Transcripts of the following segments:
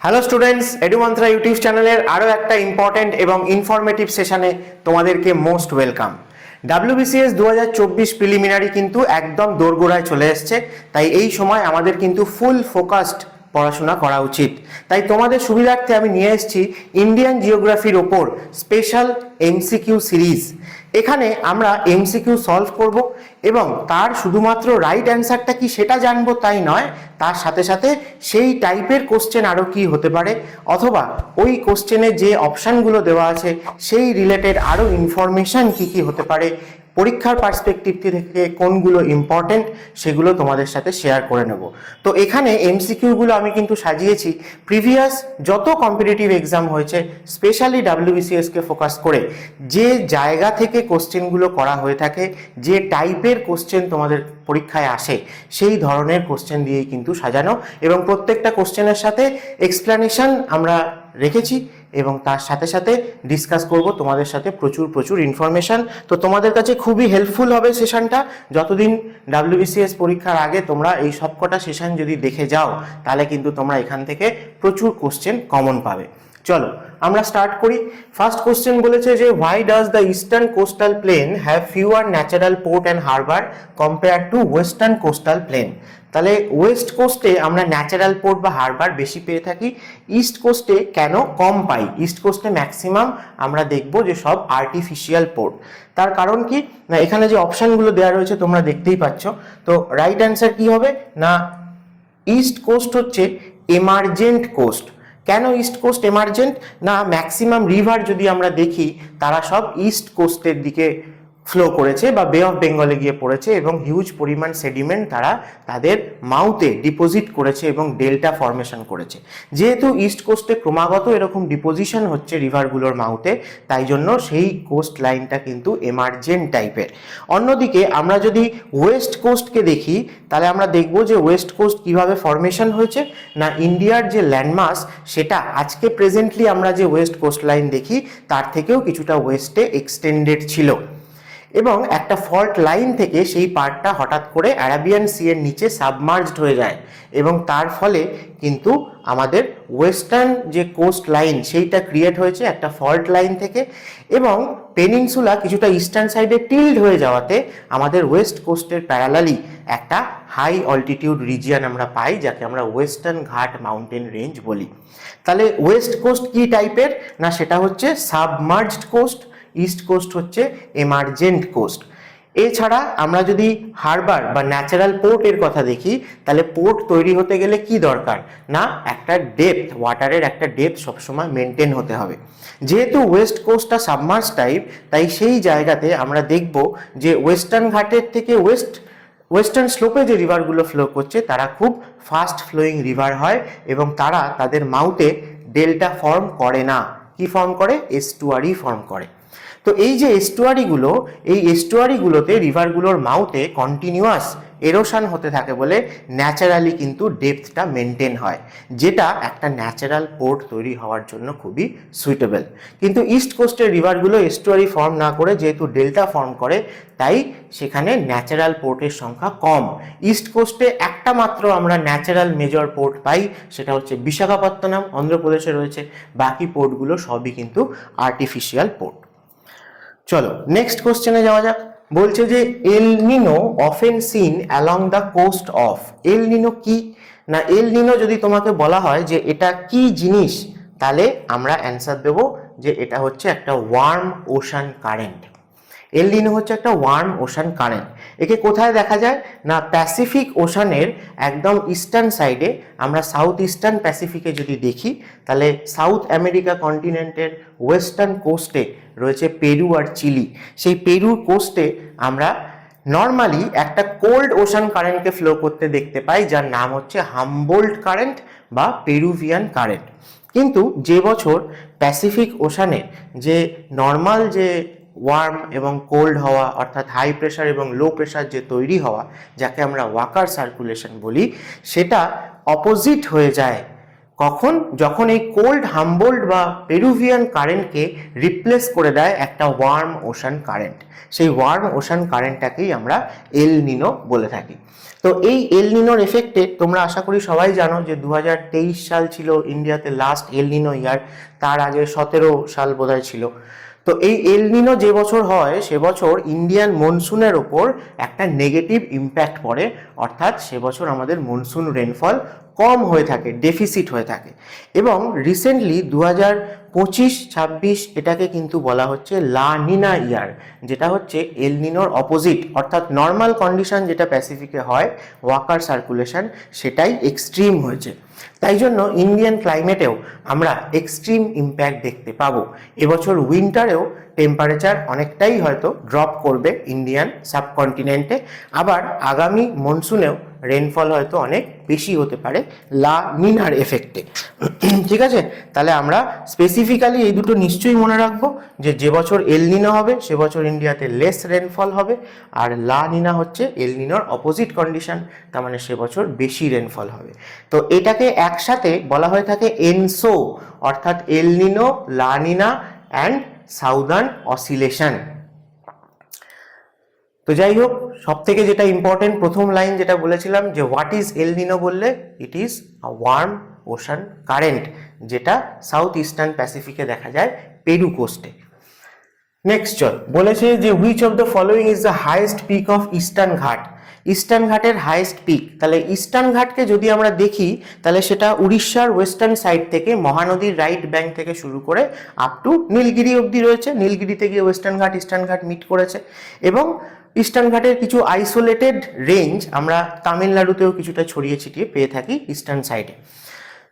Hello students, এডুমন্ত্রা YouTube চ্যানেলের আরও একটা ইম্পর্টেন্ট এবং ইনফরমেটিভ সেশনে তোমাদেরকে মোস্ট ওয়েলকাম। ডাব্লিউবিসিএস 2024 প্রিলিমিনারি কিন্তু একদম দোরগোড়ায় চলে এসছে, তাই এই সময় আমাদের কিন্তু ফুল ফোকাসড পড়াশোনা করা উচিত। তাই তোমাদের সুবিধার্থে আমি নিয়ে এসেছি ইন্ডিয়ান জিওগ্রাফির ওপর স্পেশাল এমসিকিউ সিরিজ। এখানে আমরা এমসিকিউ সলভ করব এবং তার শুধুমাত্র রাইট অ্যান্সারটা কি সেটা জানবো তাই নয়, তার সাথে সাথে সেই টাইপের কোশ্চেন আরও কি হতে পারে, অথবা ওই কোশ্চেনে যে অপশানগুলো দেওয়া আছে সেই রিলেটেড আরও ইনফরমেশান কি কি হতে পারে, পরীক্ষার পার্সপেক্টিভ থেকে কোনগুলো ইম্পর্টেন্ট সেগুলো তোমাদের সাথে শেয়ার করে নেব। তো এখানে এমসিকিউগুলো আমি কিন্তু সাজিয়েছি প্রিভিয়াস যত কম্পিটিটিভ এক্সাম হয়েছে, স্পেশালি ডাব্লিউবিসিএসকে ফোকাস করে যে জায়গা থেকে কোশ্চেনগুলো করা হয়ে থাকে, যে টাইপের কোশ্চেন তোমাদের পরীক্ষায় আসে সেই ধরনের কোশ্চেন দিয়েই কিন্তু সাজানো, এবং প্রত্যেকটা কোশ্চেনের সাথে এক্সপ্লানেশন আমরা রেখেছি এবং তার সাথে সাথে ডিসকাস করব তোমাদের সাথে প্রচুর ইনফরমেশন। তো তোমাদের কাছে খুবই হেল্পফুল হবে সেশনটা। যতদিন ডাব্লিউবিসিএস পরীক্ষার আগে তোমরা এই সবকটা সেশন যদি দেখে যাও তাহলে কিন্তু তোমরা এখান থেকে প্রচুর কোশ্চেন কমন পাবে। চলো আমরা স্টার্ট করি। ফার্স্ট কোশ্চেন বলেছে যে why does the eastern coastal plane have fewer natural port and Harbour compare to western coastal plane. তাহলে ওয়েস্ট কোস্টে আমরা ন্যাচারাল পোর্ট বা হারবার বেশি পেয়ে থাকি, ইস্ট কোস্টে কেন কম পাই? ইস্ট কোস্টে ম্যাক্সিমাম আমরা দেখব যে সব আর্টিফিশিয়াল পোর্ট। তার কারণ কি না, এখানে যে অপশানগুলো দেওয়া রয়েছে তোমরা দেখতেই পাচ্ছ। তো রাইট অ্যান্সার কি হবে না, ইস্ট কোস্ট হচ্ছে এমার্জেন্ট কোস্ট। কেন ইস্ট কোস্ট এমার্জেন্ট? না, ম্যাক্সিমাম রিভার যদি আমরা দেখি তারা সব ইস্ট কোস্টের দিকে ফ্লো করেছে বা বে অফ বেঙ্গলে গিয়ে পড়েছে এবং হিউজ পরিমাণ সেডিমেন্ট তারা তাদের মাউথে ডিপোজিট করেছে এবং ডেল্টা ফর্মেশন করেছে। যেহেতু ইস্ট কোস্টে ক্রমাগত এরকম ডিপোজিশন হচ্ছে রিভারগুলোর মাউথে, তাই জন্য সেই কোস্ট লাইনটা কিন্তু এমার্জেন্ট টাইপের। অন্যদিকে আমরা যদি ওয়েস্ট কোস্টকে দেখি তাহলে আমরা দেখব যে ওয়েস্ট কোস্ট কিভাবে ফর্মেশন হয়েছে না, ইন্ডিয়ার যে ল্যান্ডমাস সেটা আজকে প্রেজেন্টলি আমরা যে ওয়েস্ট কোস্ট লাইন দেখি তার থেকেও কিছুটা ওয়েস্টে এক্সটেন্ডেড ছিল এবং একটা ফল্ট লাইন থেকে সেই পার্টটা হঠাৎ করে অ্যারাবিয়ান সি এর নিচে সাবমার্জড হয়ে যায় এবং তার ফলে কিন্তু আমাদের ওয়েস্টার্ন যে কোস্ট লাইন সেইটা ক্রিয়েট হয়েছে একটা ফল্ট লাইন থেকে, এবং পেনিনসুলা কিছুটা ইস্টার্ন সাইডে টিল্ড হয়ে যাওয়াতে আমাদের ওয়েস্ট কোস্টের প্যারালালি একটা হাই অল্টিটিউড রিজিয়ন আমরা পাই, যাকে আমরা ওয়েস্টার্ন ঘাট মাউন্টেন রেঞ্জ বলি। তাহলে ওয়েস্ট কোস্ট কি টাইপের না, সেটা হচ্ছে সাবমার্জড কোস্ট, ইস্ট কোস্ট হচ্ছে এমার্জেন্ট কোস্ট। এছাড়া আমরা যদি হারবার বা ন্যাচারাল পোর্টের কথা দেখি তাহলে পোর্ট তৈরি হতে গেলে কি দরকার না, একটা ডেপথ, ওয়াটারের একটা ডেপথ সবসময় মেনটেন হতে হবে। যেহেতু ওয়েস্ট কোস্টটা সাবমার্জ টাইপ, তাই সেই জায়গাতে আমরা দেখব যে ওয়েস্টার্ন ঘাটের থেকে ওয়েস্টার্ন স্লোপে যে রিভারগুলো ফ্লো করছে তারা খুব ফাস্ট ফ্লোয়িং রিভার হয় এবং তারা তাদের মাউথে ডেল্টা ফর্ম করে না, কি ফর্ম করে? এস্টুয়ারি ফর্ম করে। তো এই যে এস্টুয়ারিগুলো, এই এস্টুয়ারিগুলোতে রিভারগুলোর মাউথে কন্টিনিউয়াস এরোশন হতে থাকে বলে ন্যাচারালি কিন্তু ডেপথটা মেনটেন হয়, যেটা একটা ন্যাচারাল পোর্ট তৈরি হওয়ার জন্য খুবই সুইটেবল। কিন্তু ইস্ট কোস্টের রিভারগুলো এস্টুয়ারি ফর্ম না করে যেহেতু ডেল্টা ফর্ম করে, তাই সেখানে ন্যাচারাল পোর্টের সংখ্যা কম। ইস্ট কোস্টে একটা মাত্র আমরা ন্যাচারাল মেজর পোর্ট পাই, সেটা হচ্ছে বিশাখাপত্তনম, অন্ধ্রপ্রদেশে রয়েছে। বাকি পোর্টগুলো সবই কিন্তু আর্টিফিশিয়াল পোর্ট। চলো নেক্সট কোশ্চেনে যাওয়া যাক। বলছে যে El Nino often seen along the coast of. El Nino কি না, এল নিনো যদি তোমাকে বলা হয় যে এটা কি জিনিস, তাহলে আমরা অ্যান্সার দেব যে এটা হচ্ছে একটা ওয়ার্ম ওশান কারেন্ট। এল নিনো হচ্ছে একটা ওয়ার্ম ওশান কারেন্ট। একে কোথায় দেখা যায় না, প্যাসিফিক ওশানের একদম ইস্টার্ন সাইডে। আমরা সাউথ ইস্টার্ন প্যাসিফিকে যদি দেখি তাহলে সাউথ আমেরিকা কন্টিনেন্টের ওয়েস্টার্ন কোস্টে রয়েছে পেরু আর চিলি। সেই পেরুর কোস্টে আমরা নর্মালি একটা কোল্ড ওশান কারেন্টকে ফ্লো করতে দেখতে পাই, যার নাম হচ্ছে হামবোল্ট কারেন্ট বা পেরুভিয়ান কারেন্ট। কিন্তু যে বছর প্যাসিফিক ওশানে যে নর্মাল যে ওয়ার্ম এবং কোল্ড হওয়া, অর্থাৎ হাই প্রেশার এবং লো প্রেশার যে তৈরি হওয়া, যাকে আমরা ওয়াকার সার্কুলেশন বলি, সেটা অপোজিট হয়ে যায় কখন? যখন এই কোল্ড হামবোল্ড বা পেরুভিয়ান কারেন্টকে রিপ্লেস করে দেয় একটা ওয়ার্ম ওশান কারেন্ট। সেই ওয়ার্ম ওশান কারেন্টটাকেই আমরা এল নিনো বলে থাকি। তো এই এল নিনোর এফেক্টে তোমরা আশা করি সবাই জানো যে 2023 সাল ছিল ইন্ডিয়াতে লাস্ট এল নিনো ইয়ার, তার আগে 17 সাল বোধহয় ছিল। তো এই এল নিনো যে বছর হয় সে বছর ইন্ডিয়ান মনসুনের ওপর একটা নেগেটিভ ইম্প্যাক্ট পড়ে, অর্থাৎ সে বছর আমাদের মনসুন রেনফল কম হয়ে থাকে, ডেফিসিট হয়ে থাকে। এবং রিসেন্টলি 2025-26 এটাকে কিন্তু বলা হচ্ছে লা নিনা ইয়ার, যেটা হচ্ছে এল নিনোর অপোজিট, অর্থাৎ নর্মাল কন্ডিশন যেটা প্যাসিফিকে হয় ওয়াকার সার্কুলেশন, সেটাই এক্সট্রিম হয়েছে। তাই জন্য ইন্ডিয়ান ক্লাইমেটেও আমরা এক্সট্রিম ইম্প্যাক্ট দেখতে পাবো। এবছর উইন্টারেও টেম্পারেচার অনেকটাই হয়তো ড্রপ করবে ইন্ডিয়ান সাবকন্টিনেন্টে, আবার আগামী মনসুনেও রেনফল হয়তো অনেক বেশি হতে পারে লা নিনার এফেক্টে। ঠিক আছে, তাহলে আমরা স্পেসিফিক্যালি এই দুটো নিশ্চয়ই মনে রাখবো যে বছর এল নিনো হবে সে বছর ইন্ডিয়াতে লেস রেনফল হবে, আর লা নিনা হচ্ছে এল নিনোর অপোজিট কন্ডিশন, তার মানে সে বছর বেশি রেনফল হবে। তো এটাকে একসাথে বলা হয়ে থাকে এনসো, অর্থাৎ এল নিনো, লা নিনা অ্যান্ড সাউদার্ন অসিলেশন। তো যাই হোক, সব থেকে যেটা ইম্পর্টেন্ট প্রথম লাইন যেটা বলেছিলাম যে হোয়াট ইজ এল নিনো বললে it is a warm ocean current, যেটা সাউথ ইস্টার্ন প্যাসিফিকে দেখা যায় পেরু কোস্টে। নেক্সট চল, বলেছে যে which of the following is the highest peak of eastern Ghat. Eastern ঘাটের হাইয়েস্ট পিক, তাহলে ইস্টার্ন ঘাটকে যদি আমরা দেখি তাহলে সেটা উড়িষ্যার ওয়েস্টার্ন সাইড থেকে মহানদীর রাইট ব্যাঙ্ক থেকে শুরু করে আপ টু নীলগিরি অবধি রয়েছে। নীলগিরিতে গিয়ে ওয়েস্টার্ন ঘাট ইস্টার্ন ঘাট মিট করেছে, এবং ইস্টার্ন ঘাটের কিছু আইসোলেটেড রেঞ্জ আমরা তামিলনাড়ুতেও কিছুটা ছড়িয়ে ছিটিয়ে পেয়ে থাকি ইস্টার্ন সাইডে।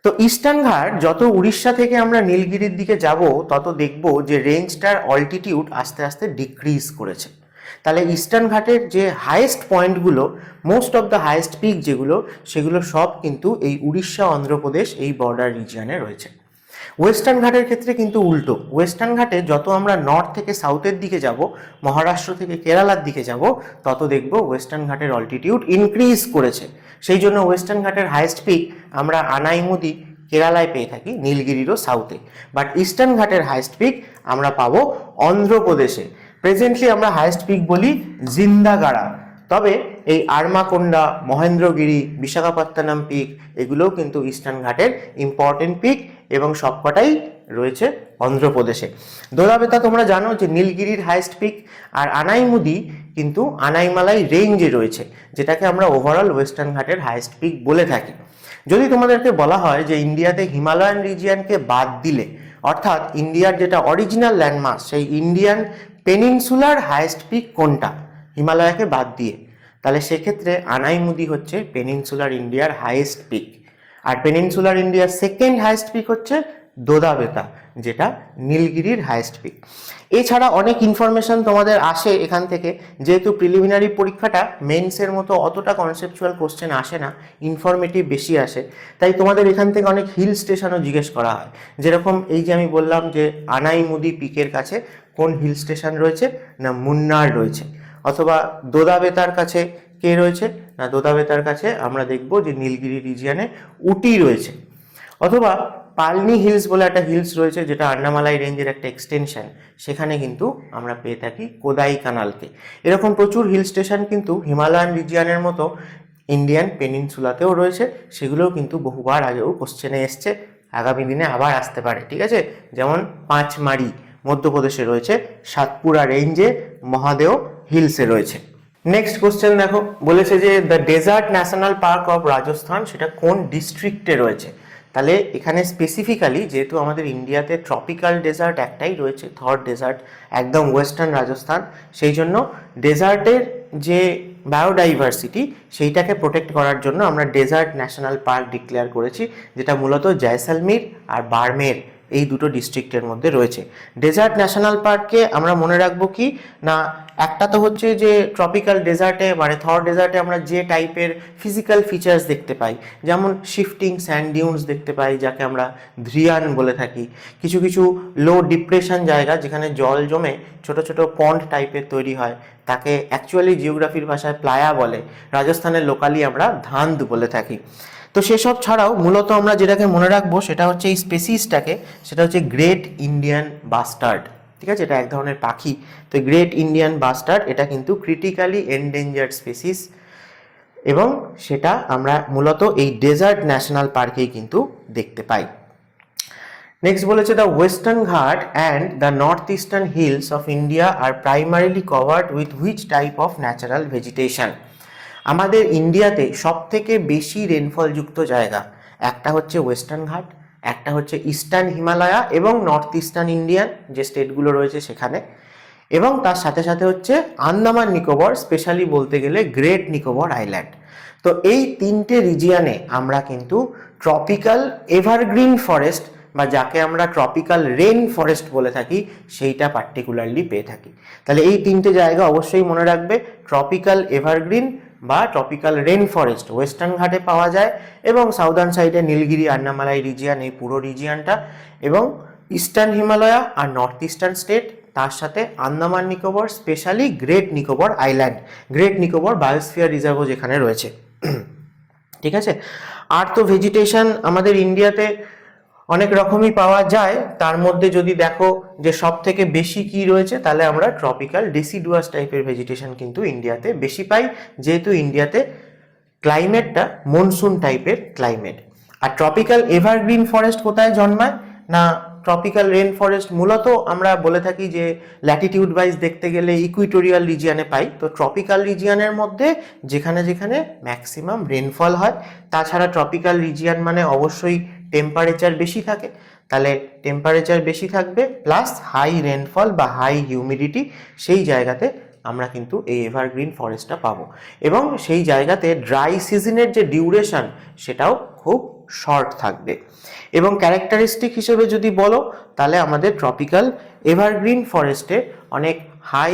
তো ইস্টার্ন ঘাট যত উড়িষ্যা থেকে আমরা নীলগিরির দিকে যাব তত দেখব যে রেঞ্জটার অল্টিটিউড আস্তে আস্তে ডিক্রিজ করেছে। তাহলে ইস্টার্ন ঘাটের যে হাইয়েস্ট পয়েন্টগুলো, most of the highest pick যেগুলো, সেগুলো সব কিন্তু এই উড়িষ্যা অন্ধ্রপ্রদেশ এই বর্ডার রিজিয়নে রয়েছে। ওয়েস্টার্ন ঘাটের ক্ষেত্রে কিন্তু উল্টো, ওয়েস্টার্ন ঘাটে যত আমরা নর্থ থেকে সাউথের দিকে যাব, মহারাষ্ট্র থেকে কেরালার দিকে যাব, তত দেখব ওয়েস্টার্ন ঘাটের অল্টিটিউড ইনক্রিজ করেছে। সেই জন্য ওয়েস্টার্ন ঘাটের হাইয়েস্ট পিক আমরা আনাইমুদি কেরালায় পেয়ে থাকি, নীলগিরিরও সাউথে। বাট ইস্টার্ন ঘাটের হাইয়েস্ট পিক আমরা পাবো অন্ধ্রপ্রদেশে। প্রেজেন্টলি আমরা হাইয়েস্ট পিক বলি জিন্দাগাড়া, তবে এই আরমাকোন্ডা, মহেন্দ্রগিরি, বিশাখাপত্তনম পিক এগুলোও কিন্তু ইস্টার্ন ঘাটের ইম্পর্টেন্ট পিক, এবং সবকটাই রয়েছে অন্ধ্রপ্রদেশে। দোলাবেতা তোমরা জানো যে নীলগিরির হাইয়েস্ট পিক, আর আনাইমুদি কিন্তু আনাইমালাই রেঞ্জে রয়েছে, যেটাকে আমরা ওভারঅল ওয়েস্টার্ন ঘাটের হাইয়েস্ট পিক বলে থাকি। যদি তোমাদেরকে বলা হয় যে ইন্ডিয়াতে হিমালয়ান রিজিয়নকে বাদ দিলে, অর্থাৎ ইন্ডিয়ার যেটা অরিজিনাল ল্যান্ডমার্ক সেই ইন্ডিয়ান পেনিনসুলার হাইয়েস্ট পিক কোনটা হিমালয়াকে বাদ দিয়ে, তাহলে সেক্ষেত্রে আনাইমুদি হচ্ছে পেনিনসুলার ইন্ডিয়ার হাইয়েস্ট পিক। আর পেনিনসুলার ইন্ডিয়ার সেকেন্ড হাইয়েস্ট পিক হচ্ছে দোদাবেতা, যেটা নীলগিরির হাইয়েস্ট পিক। এছাড়া অনেক ইনফরমেশন তোমাদের আসে এখান থেকে, যেহেতু প্রিলিমিনারি পরীক্ষাটা মেন্সের মতো অতটা কনসেপচুয়াল কোশ্চেন আসে না, ইনফরমেটিভ বেশি আসে, তাই তোমাদের এখান থেকে অনেক হিল স্টেশনও জিজ্ঞেস করা হয়। যেরকম এই যে আমি বললাম যে আনাইমুদি পিকের কাছে কোন হিল স্টেশন রয়েছে, না মুন্নার রয়েছে, অথবা দোদাবেতার কাছে কে রয়েছে, না দোদাবেতার কাছে আমরা দেখব যে নীলগিরি রিজিয়নে উটি রয়েছে, অথবা পালনি হিলস বলে একটা হিলস রয়েছে যেটা আন্নামালাই রেঞ্জের একটা এক্সটেনশন, সেখানে কিন্তু আমরা পেয়ে থাকি কোদাই কানালকে। এরকম প্রচুর হিল স্টেশন কিন্তু হিমালয়ান রিজিয়নের মতো ইন্ডিয়ান পেনিনসুলাতেও রয়েছে, সেগুলোও কিন্তু বহুবার আগেও কোশ্চেনে এসছে, আগামী দিনে আবার আসতে পারে। ঠিক আছে, যেমন পাঁচমারি মধ্যপ্রদেশে রয়েছে, সাতপুরা রেঞ্জে মহাদেও হিলসে রয়েছে। নেক্সট কোশ্চেন দেখো, বলেছে যে the desert national park of Rajasthan সেটা কোন ডিস্ট্রিক্টে রয়েছে। তাহলে এখানে স্পেসিফিক্যালি যেহেতু আমাদের ইন্ডিয়াতে ট্রপিক্যাল ডেজার্ট একটাই রয়েছে, থর ডেজার্ট, একদম ওয়েস্টার্ন রাজস্থান, সেই জন্য ডেজার্টের যে বায়োডাইভার্সিটি সেইটাকে প্রোটেক্ট করার জন্য আমরা ডেজার্ট ন্যাশনাল পার্ক ডিক্লেয়ার করেছি, যেটা মূলত জয়সালমীর আর বাড়মের এই দুটো ডিস্ট্রিক্টের মধ্যে রয়েছে। ডেজার্ট ন্যাশনাল পার্ককে আমরা মনে রাখবো কি না, একটা তো হচ্ছে যে ট্রপিক্যাল ডেজার্টে মানে থর ডেজার্টে আমরা যে টাইপের ফিজিক্যাল ফিচার্স দেখতে পাই, যেমন শিফটিং স্যান্ড ডিউনস দেখতে পাই যাকে আমরা ধ্রিয়ান বলে থাকি, কিছু কিছু লো ডিপ্রেশন জায়গা যেখানে জল জমে ছোট ছোট পন্ড টাইপের তৈরি হয়, তাকে অ্যাকচুয়ালি জিওগ্রাফির ভাষায় প্লায়া বলে, রাজস্থানের লোকালি আমরা ধান্দ বলে থাকি। তো সেসব ছাড়াও মূলত আমরা যেটাকে মনে রাখবো সেটা হচ্ছে এই স্পেসিসটাকে, সেটা হচ্ছে গ্রেট ইন্ডিয়ান বাস্টার্ড। ঠিক আছে, এটা এক ধরনের পাখি। তো গ্রেট ইন্ডিয়ান বাস্টার্ড এটা কিন্তু ক্রিটিক্যালি এন্ডেঞ্জার্ড স্পেসিস, এবং সেটা আমরা মূলত এই ডেজার্ট ন্যাশনাল পার্কেই কিন্তু দেখতে পাই। নেক্সট বলেছে the western Ghat and the north eastern hills of India are primarily covered with which type of natural vegetation. আমাদের ইন্ডিয়াতে সব থেকে বেশি রেনফলযুক্ত জায়গা একটা হচ্ছে ওয়েস্টার্ন ঘাট, একটা হচ্ছে ইস্টার্ন হিমালয়া এবং নর্থ ইস্টার্ন ইন্ডিয়ান যে স্টেটগুলো রয়েছে সেখানে, এবং তার সাথে সাথে হচ্ছে আন্দামান নিকোবর, স্পেশালি বলতে গেলে গ্রেট নিকোবর আইল্যান্ড। তো এই তিনটে রিজিয়নে আমরা কিন্তু ট্রপিক্যাল এভারগ্রিন ফরেস্ট বা যাকে আমরা ট্রপিক্যাল রেন ফরেস্ট বলে থাকি সেইটা পার্টিকুলারলি পেয়ে থাকি। তাহলে এই তিনটে জায়গা অবশ্যই মনে রাখবে, ট্রপিক্যাল এভারগ্রিন বা ট্রপিক্যাল রেন ফরেস্ট ওয়েস্টার্ন ঘাটে পাওয়া যায়, এবং সাউদার্ন সাইডে নীলগিরি আন্নামালাই রিজিয়ান, এই পুরো রিজিয়ানটা, এবং ইস্টার্ন হিমালয়া আর নর্থ ইস্টার্ন স্টেট, তার সাথে Andaman Nicobar, specially great Nicobar island, great Nicobar biosphere রিজার্ভও যেখানে রয়েছে। ঠিক আছে, আর তো ভেজিটেশন আমাদের ইন্ডিয়াতে অনেক রকমই পাওয়া যায়, তার মধ্যে যদি দেখো যে সব থেকে বেশি কি রয়েছে তাহলে আমরা ট্রপিক্যাল ডেসিডুয়াস টাইপের ভেজিটেশন কিন্তু ইন্ডিয়াতে বেশি পাই, যেহেতু ইন্ডিয়াতে ক্লাইমেটটা মনসুন টাইপের ক্লাইমেট। আর ট্রপিক্যাল এভারগ্রিন ফরেস্ট কোথায় জন্মায় না, ট্রপিক্যাল রেন ফরেস্ট মূলত আমরা বলে থাকি যে ল্যাটিটিউড ওয়াইজ দেখতে গেলে ইকুইটোরিয়াল রিজিয়ানে পাই। তো ট্রপিক্যাল রিজিয়ানের মধ্যে যেখানে যেখানে ম্যাক্সিমাম রেনফল হয়, তাছাড়া ট্রপিক্যাল রিজিয়ান মানে অবশ্যই টেম্পারেচার বেশি থাকে, তাহলে টেম্পারেচার বেশি থাকবে প্লাস হাই রেনফল বা হাই হিউমিডিটি, সেই জায়গাতে আমরা কিন্তু এই এভারগ্রিন ফরেস্টটা পাবো, এবং সেই জায়গাতে ড্রাই সিজনের যে ডিউরেশন সেটাও খুব শর্ট থাকবে। এবং ক্যারেক্টারিস্টিক হিসেবে যদি বলো তাহলে আমাদের ট্রপিক্যাল এভারগ্রিন ফরেস্টে অনেক হাই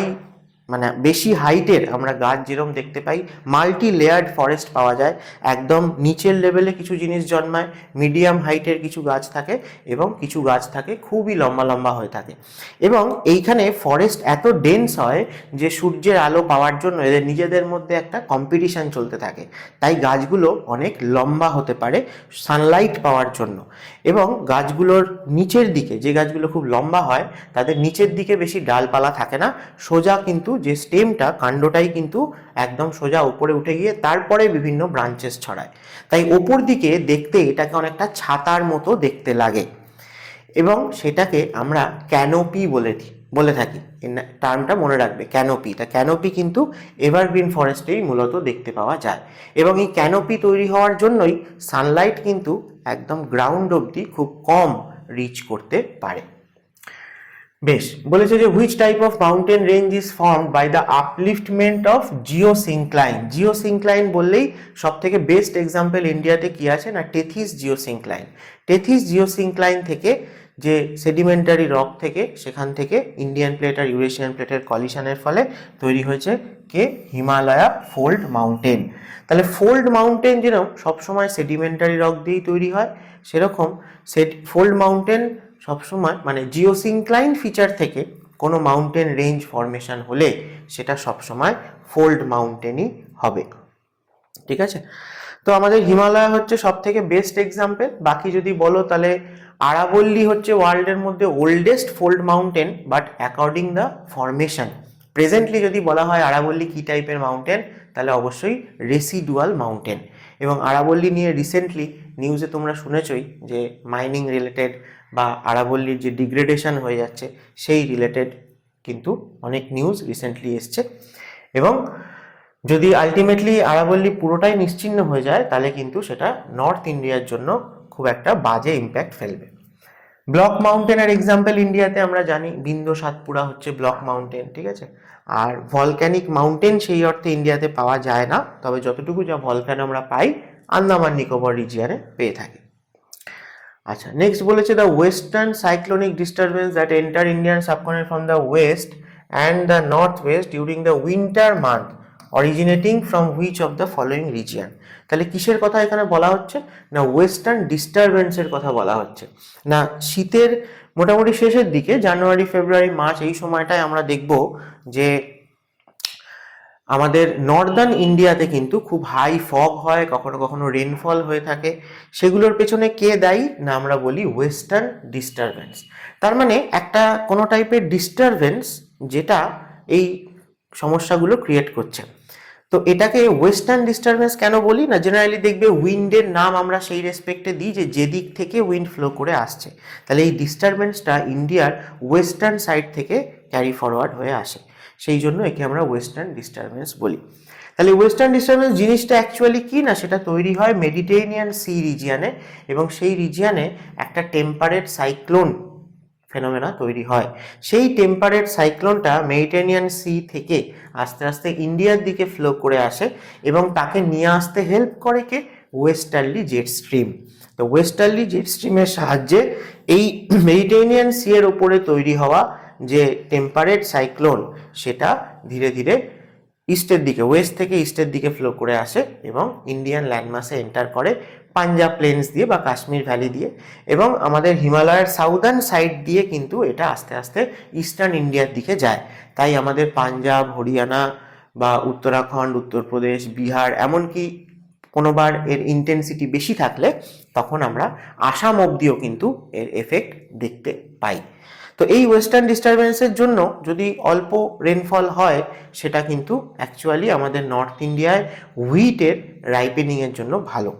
মানে বেশি হাইটের আমরা গাছ যেরকম দেখতে পাই, মাল্টি লেয়ার্ড ফরেস্ট পাওয়া যায়, একদম নিচের লেভেলে কিছু জিনিস জন্মায়, মিডিয়াম হাইটের কিছু গাছ থাকে, এবং কিছু গাছ থাকে খুবই লম্বা লম্বা হয়ে থাকে। এবং এইখানে ফরেস্ট এত ডেন্স হয় যে সূর্যের আলো পাওয়ার জন্য এদের নিজেদের মধ্যে একটা কম্পিটিশান চলতে থাকে, তাই গাছগুলো অনেক লম্বা হতে পারে সানলাইট পাওয়ার জন্য। এবং গাছগুলোর নিচের দিকে যে গাছগুলো খুব লম্বা হয় তাদের নিচের দিকে বেশি ডালপালা থাকে না, সোজা কিন্তু যে স্টেমটা কাণ্ডটাই কিন্তু একদম সোজা উপরে উঠে গিয়ে তারপরে বিভিন্ন ব্রাঞ্চেস ছড়ায়, তাই ওপর দিকে দেখতে এটাকে অনেকটা ছাতার মতো দেখতে লাগে, এবং সেটাকে আমরা ক্যানোপি বলে থাকি। টার্মটা মনে রাখবে, ক্যানোপি। তা ক্যানোপি কিন্তু এভারগ্রিন ফরেস্টেই মূলত দেখতে পাওয়া যায়, এবং এই ক্যানোপি তৈরি হওয়ার জন্যই সানলাইট কিন্তু একদম গ্রাউন্ড অবধি খুব কম রিচ করতে পারে। বেশ, বলেছে যে which type of mountain range is formed by the upliftment of geosyncline. Geosyncline বললেই সব থেকে বেস্ট এক্সাম্পল ইন্ডিয়াতে কি আছে না, টেথিস জিওসিনক্লাইন। টেথিস জিওসিনক্লাইন থেকে যে সেডিমেন্টারি রক থেকে, সেখান থেকে ইন্ডিয়ান প্লেট আর ইউরেশিয়ান প্লেটের কলিশনের ফলে তৈরি হয়েছে কে, হিমালয়া ফোল্ড মাউন্টেন। তাহলে ফোল্ড মাউন্টেন যেরকম সবসময় সেডিমেন্টারি রক দিয়েই তৈরি হয়, সেরকম ফোল্ড মাউন্টেন সবসময় মানে জিওসিনক্লাইন ফিচার থেকে কোনো মাউন্টেন রেঞ্জ ফরমেশন হলে সেটা সবসময় ফোল্ড মাউন্টেনই হবে। ঠিক আছে, তো আমাদের হিমালয় হচ্ছে সব থেকে বেস্ট এক্সাম্পল। বাকি যদি বলো তাহলে আরাবল্লী হচ্ছে ওয়ার্ল্ডের মধ্যে oldest fold mountain, but according the formation. Presently যদি বলা হয় আরাবল্লী কী টাইপের মাউন্টেন, তাহলে অবশ্যই রেসিডুয়াল মাউন্টেন। এবং আরাবল্লী নিয়ে রিসেন্টলি নিউজে তোমরা শুনেছই যে মাইনিং রিলেটেড বা আরাবল্লীর যে ডিগ্রেডেশন হয়ে যাচ্ছে সেই রিলেটেড কিন্তু অনেক নিউজ রিসেন্টলি এসছে। এবং যদি আলটিমেটলি আরাবল্লী পুরোটাই নিশ্চিহ্ন হয়ে যায় তাহলে কিন্তু সেটা নর্থ ইন্ডিয়ার জন্য খুব একটা বাজে ইম্প্যাক্ট ফেলবে। ব্লক মাউন্টেনের এক্সাম্পল ইন্ডিয়াতে আমরা জানি বিন্ধ্য সাতপুরা হচ্ছে ব্লক মাউন্টেন। ঠিক আছে, আর ভলক্যানিক মাউন্টেন সেই অর্থে ইন্ডিয়াতে পাওয়া যায় না, তবে যতটুকু যা ভলক্যানো আমরা পাই আন্দামান নিকোবর রিজিয়নে পেয়ে থাকি। আচ্ছা, নেক্সট বলেছে the western cyclonic disturbance that enter Indian subcontinent from the West and the northwest during the winter month originating from which of the following region? তাহলে কিসের কথা এখানে বলা হচ্ছে না ওয়েস্টার্ন ডিস্টারবেন্সের কথা বলা হচ্ছে না শীতের মোটামুটি শেষের দিকে জানুয়ারি ফেব্রুয়ারি মার্চ এই সময়টায় আমরা দেখব যে আমাদের নর্দার্ন ইন্ডিয়াতে কিন্তু খুব হাই ফগ হয়, কখনো কখনো রেনফল হয়ে থাকে। সেগুলোর পেছনে কে দায়ী না আমরা বলি ওয়েস্টার্ন ডিস্টারবেন্স। তার মানে একটা কোনো টাইপের ডিস্টারবেন্স যেটা এই সমস্যাগুলো ক্রিয়েট করছে। তো এটাকে ওয়েস্টার্ন ডিস্টারবেন্স কেন বলি না জেনারেলি দেখবে উইন্ডের নাম আমরা সেই রেসপেক্টে দিই যে যেদিক থেকে উইন্ড ফ্লো করে আসছে। তাহলে এই ডিস্টারবেন্সটা ইন্ডিয়ার ওয়েস্টার্ন সাইড থেকে ক্যারি ফরওয়ার্ড হয়ে আসে, সেই জন্য একে আমরা ওয়েস্টার্ন ডিস্টারবেন্স বলি। তাহলে ওয়েস্টার্ন ডিস্টারবেন্স জিনিসটা অ্যাকচুয়ালি কি না সেটা তৈরি হয় মেডিটেরিয়ান সি রিজিয়ানে, এবং সেই রিজিয়ানে একটা টেম্পারেট সাইক্লোন ফেনোমেনা তৈরি হয়। সেই টেম্পারেট সাইক্লোনটা মেডিটেরিয়ান সি থেকে আস্তে আস্তে ইন্ডিয়ার দিকে ফ্লো করে আসে এবং তাকে নিয়ে আসতে হেল্প করে কে ওয়েস্টার্লি জেট স্ট্রিম। তো ওয়েস্টার্লি জেট স্ট্রিমের সাহায্যে এই মেডিটেরিয়ান সি এর ওপরে তৈরি হওয়া যে টেম্পারেট সাইক্লোন সেটা ধীরে ধীরে ইস্টের দিকে ওয়েস্ট থেকে ইস্টের দিকে ফ্লো করে আসে এবং ইন্ডিয়ান ল্যান্ডমাসে এন্টার করে পাঞ্জাব প্লেন্স দিয়ে বা কাশ্মীর ভ্যালি দিয়ে, এবং আমাদের হিমালয়ের সাউদার্ন সাইড দিয়ে কিন্তু এটা আস্তে আস্তে ইস্টার্ন ইন্ডিয়ার দিকে যায়। তাই আমাদের পাঞ্জাব, হরিয়ানা বা উত্তরাখণ্ড, উত্তরপ্রদেশ, বিহার, এমনকি কোনোবার এর ইন্টেন্সিটি বেশি থাকলে তখন আমরা আসাম অবধিও কিন্তু এর এফেক্ট দেখতে পাই। তো এই ওয়েস্টার্ন ডিস্টারবেন্সের জন্য যদি অল্প রেনফল হয় সেটা কিন্তু অ্যাকচুয়ালি আমাদের নর্থ ইন্ডিয়ায় হুইটের রাইপেনিংয়ের জন্য ভালো।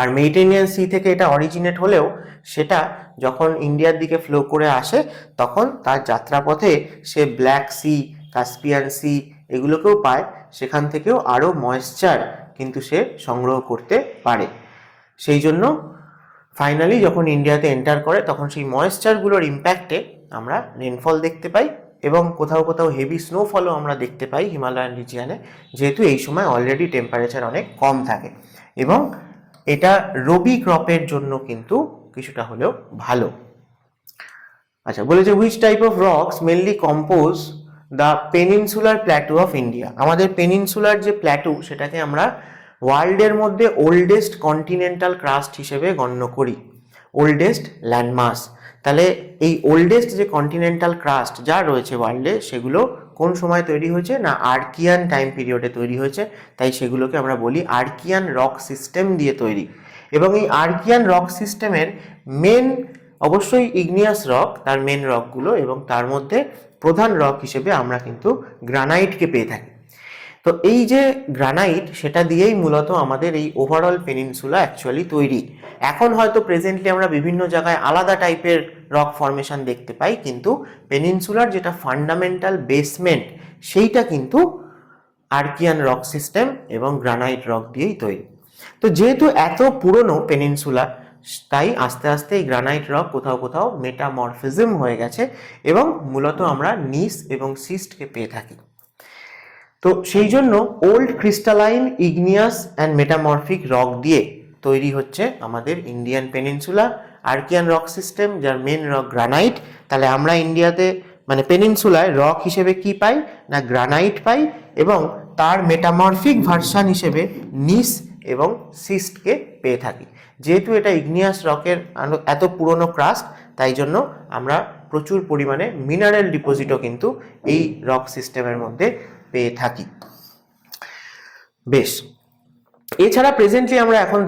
আর মেডিটেরিয়ান সি থেকে এটা অরিজিনেট হলেও সেটা যখন ইন্ডিয়ার দিকে ফ্লো করে আসে তখন তার যাত্রাপথে সে ব্ল্যাক সি, কাস্পিয়ান সি এগুলোকেও পায়, সেখান থেকেও আরও ময়েশ্চার কিন্তু সে সংগ্রহ করতে পারে। সেই জন্য ফাইনালি যখন ইন্ডিয়াতে এন্টার করে তখন সেই ময়েশ্চারগুলোর ইম্প্যাক্টে আমরা রেনফল দেখতে পাই এবং কোথাও কোথাও হেভি স্নোফলও আমরা দেখতে পাই হিমালয়ান রিজিয়ানে, যেহেতু এই সময় অলরেডি টেম্পারেচার অনেক কম থাকে এবং এটা রবি ক্রপের জন্য কিন্তু কিছুটা হলেও ভালো। আচ্ছা, বলেছে which type of rocks mainly compose the peninsular plateau of India. আমাদের পেনিনসুলার যে প্ল্যাটু সেটাকে আমরা ওয়ার্ল্ডের মধ্যে ওল্ডেস্ট কন্টিনেন্টাল ক্রাস্ট হিসেবে গণ্য করি, ওল্ডেস্ট ল্যান্ডমাস। তাহলে এই ওল্ডেস্ট যে কন্টিনেন্টাল ক্রাস্ট যা রয়েছে ওয়ার্ল্ডে সেগুলো কোন সময় তৈরি হয়েছে না আর্কিয়ান টাইম পিরিয়ডে তৈরি হয়েছে, তাই সেগুলোকে আমরা বলি আর্কিয়ান রক সিস্টেম দিয়ে তৈরি। এবং এই আর্কিয়ান রক সিস্টেমের মেন অবশ্যই ইগনিয়াস রক, তার মেন রকগুলো, এবং তার মধ্যে প্রধান রক হিসেবে আমরা কিন্তু গ্রানাইটকে পেয়ে থাকি। তো এই যে গ্রানাইট সেটা দিয়েই মূলত আমাদের এই ওভারঅল পেনিনসুলা অ্যাকচুয়ালি তৈরি। এখন হয়তো প্রেজেন্টলি আমরা বিভিন্ন জায়গায় আলাদা টাইপের রক ফরমেশন দেখতে পাই, কিন্তু পেনিনসুলার যেটা ফান্ডামেন্টাল বেসমেন্ট সেইটা কিন্তু আর্কিয়ান রক সিস্টেম এবং গ্রানাইট রক দিয়েই তৈরি। তো যেহেতু এত পুরনো পেনিনসুলা, তাই আস্তে আস্তে এই গ্রানাইট রক কোথাও কোথাও মেটামরফিজম হয়ে গেছে এবং মূলত আমরা নিস এবং সিস্টকে পেয়ে থাকি। তো সেই জন্য old crystalline igneous and metamorphic rock দিয়ে তৈরি হচ্ছে আমাদের Indian peninsula Archaean rock system, যার মেন রক গ্রানাইট। তাহলে আমরা ইন্ডিয়াতে মানে পেনিনসুলায় রক হিসেবে কি পাই না গ্রানাইট পাই, এবং তার মেটামরফিক ভার্সান হিসেবে নিস এবং সিস্টকে পেয়ে থাকি। যেহেতু এটা ইগনিয়াস রকের এত পুরনো ক্রাস্ট, তাই জন্য আমরা প্রচুর পরিমাণে মিনারেল ডিপোজিটও কিন্তু এই রক সিস্টেমের মধ্যে পেয়ে থাকি। বেশ, এছাড়া প্রেজেন্টলি আমরা এখন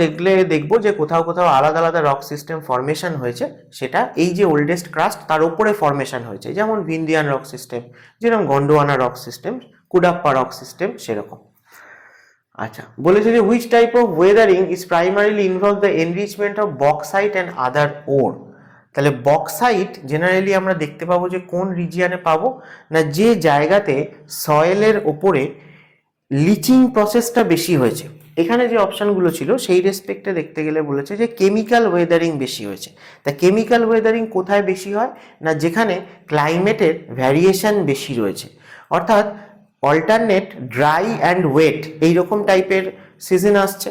দেখবো যে কোথাও কোথাও আলাদা আলাদা রক সিস্টেম ফরমেশন হয়েছে, সেটা এই যে ওল্ডেস্ট ক্রাস্ট তার উপরে ফরমেশন হয়েছে, যেমন ভিন্দিয়ান রক সিস্টেম, যেরকম Gondwana rock system, Cuddapah rock system সেরকম। আচ্ছা, বলেছে যে which type of weathering is primarily involve the enrichment of bauxite and other ore. তাহলে বক্সাইট জেনারেলি আমরা দেখতে পাবো যে কোন রিজিয়ানে পাবো না যে জায়গাতে সয়েলের ওপরে লিচিং প্রসেসটা বেশি হয়েছে। এখানে যে অপশানগুলো ছিল সেই রেসপেক্টে দেখতে গেলে বলেছে যে কেমিক্যাল ওয়েদারিং বেশি হয়েছে। তা কেমিক্যাল ওয়েদারিং কোথায় বেশি হয় না যেখানে ক্লাইমেটের ভ্যারিয়েশন বেশি রয়েছে, অর্থাৎ অল্টারনেট ড্রাই অ্যান্ড ওয়েট এইরকম টাইপের সিজন আসছে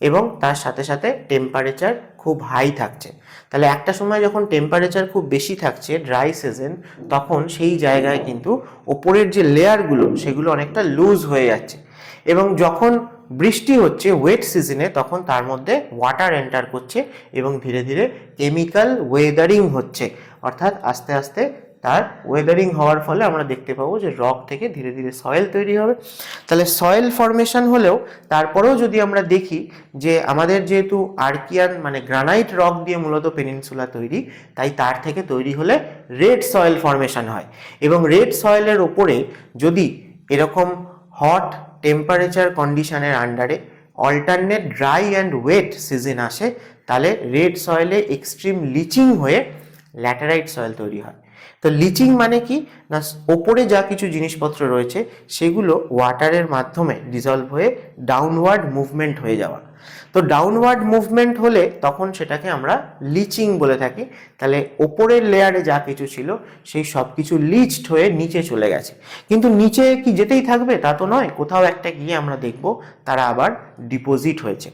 এবং তার সাথে সাথে টেম্পারেচার খুব হাই থাকছে। তাহলে একটা সময় যখন টেম্পারেচার খুব বেশি থাকছে ড্রাই সিজন, তখন সেই জায়গায় কিন্তু ওপরের যে লেয়ারগুলো সেগুলো অনেকটা লুজ হয়ে যাচ্ছে, এবং যখন বৃষ্টি হচ্ছে ওয়েট সিজনে তখন তার মধ্যে ওয়াটার এন্টার করছে এবং ধীরে ধীরে কেমিক্যাল ওয়েদারিং হচ্ছে, অর্থাৎ আস্তে আস্তে তার ওয়েদারিং হওয়ার ফলে আমরা দেখতে পাবো যে রক থেকে ধীরে ধীরে সয়েল তৈরি হবে। তাহলে সয়েল ফরমেশন হলেও তারপরেও যদি আমরা দেখি যে আমাদের যেহেতু আর্কিয়ান মানে গ্রানাইট রক দিয়ে মূলত পেনিনসুলা তৈরি, তাই তার থেকে তৈরি হলে রেড সয়েল ফরমেশন হয়, এবং রেড সয়েলের ওপরে যদি এরকম হট টেম্পারেচার কন্ডিশনের আন্ডারে alternate dry and wet season আসে, তাহলে রেড সয়েলে এক্সট্রিম লিচিং হয়ে ল্যাটেরাইট সয়েল তৈরি হয়। তো লিচিং মানে কি না, ওপরে যা কিছু জিনিসপত্র রয়েছে সেগুলো ওয়াটারের মাধ্যমে ডিজলভ হয়ে ডাউনওয়ার্ড মুভমেন্ট হয়ে যাওয়া। তো ডাউনওয়ার্ড মুভমেন্ট হলে তখন সেটাকে আমরা লিচিং বলে থাকি। তাহলে ওপরের লেয়ারে যা কিছু ছিল সেই সব কিছু লিচড হয়ে নিচে চলে গেছে, কিন্তু নিচে কি যেতেই থাকবে তা তো নয়, কোথাও একটা গিয়ে আমরা দেখব তারা আবার ডিপোজিট হয়েছে।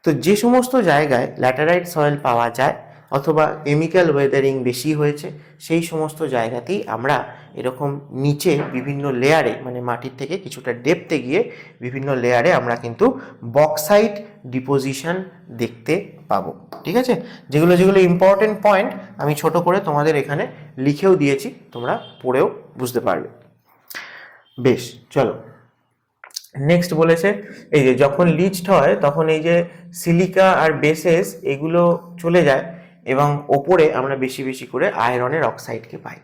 তো যে সমস্ত জায়গায় ল্যাটেরাইট সয়েল পাওয়া যায় অথবা কেমিক্যাল ওয়েদারিং বেশি হয়েছে, সেই সমস্ত জায়গাতেই আমরা এরকম নিচে বিভিন্ন লেয়ারে মানে মাটির থেকে কিছুটা ডেপথে গিয়ে বিভিন্ন লেয়ারে আমরা কিন্তু বক্সাইট ডিপোজিশন দেখতে পাবো। ঠিক আছে, যেগুলো যেগুলো ইম্পর্টেন্ট পয়েন্ট আমি ছোট করে তোমাদের এখানে লিখেও দিয়েছি, তোমরা পড়েও বুঝতে পারবে। বেশ, চলো নেক্সট বলেছে এই যে যখন লিচড হয় তখন এই যে সিলিকা আর বেসেস এগুলো চলে যায় এবং ওপরে আমরা বেশি বেশি করে আয়রনের অক্সাইডকে পাই।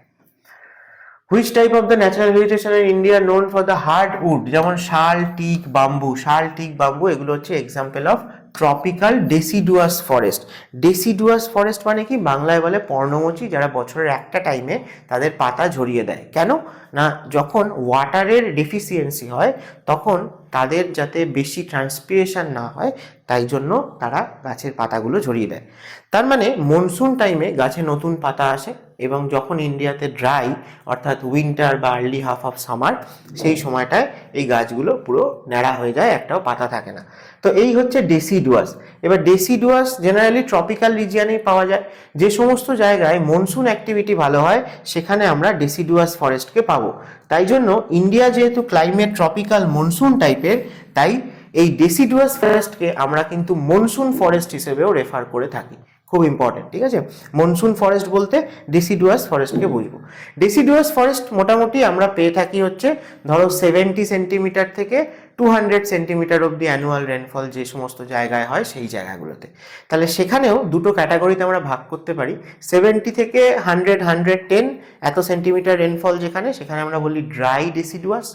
Which type of the natural vegetation in India known for the hard wood, যেমন sal, teak, bamboo. Sal, teak, bamboo এগুলো হচ্ছে example of tropical deciduous forest. Deciduous forest মানে কি, বাংলায় বলে পর্ণমোচী, যারা বছরের একটা টাইমে তাদের পাতা ঝরিয়ে দেয়। কেন না, যখন ওয়াটারের ডেফিসিয়েন্সি হয় তখন তাদের যাতে বেশি ট্রান্সপিরেশন না হয় তাই জন্য তারা গাছের পাতাগুলো ঝরিয়ে দেয়। তার মানে মনসুন টাইমে গাছে নতুন পাতা আসে, এবং যখন ইন্ডিয়াতে ড্রাই অর্থাৎ উইন্টার বা আর্লি হাফ অফ সামার, সেই সময়টায় এই গাছগুলো পুরো ন্যাড়া হয়ে যায়, একটাও পাতা থাকে না। তো এই হচ্ছে ডেসিডুয়াস। এবার ডেসিডুয়াস জেনারেলি ট্রপিক্যাল রিজিয়নেই পাওয়া যায়। যে সমস্ত জায়গায় মনসুন অ্যাক্টিভিটি ভালো হয় সেখানে আমরা ডেসিডুয়াস ফরেস্টকে পাবো। তাই জন্য ইন্ডিয়া যেহেতু ক্লাইমেট ট্রপিক্যাল মনসুন টাইপের, তাই এই ডেসিডুয়াস ফরেস্টকে আমরা কিন্তু মনসুন ফরেস্ট হিসেবেও রেফার করে থাকি। খুব ইম্পর্টেন্ট, ঠিক আছে। মনসুন ফরেস্ট বলতে ডেসিডুয়াস ফরেস্টকে বুঝবো। ডেসিডুয়াস ফরেস্ট মোটামুটি আমরা পেয়ে থাকি হচ্ছে ধরো 70 সেন্টিমিটার থেকে 200 সেন্টিমিটার অব্দি অ্যানুয়াল রেনফল যে সমস্ত জায়গায় হয় সেই জায়গাগুলোতে। তাহলে সেখানেও দুটো ক্যাটাগরিতে আমরা ভাগ করতে পারি। 70 থেকে 100-110 এত সেন্টিমিটার রেনফল যেখানে, সেখানে আমরা বলি ড্রাই ডেসিডুয়াস,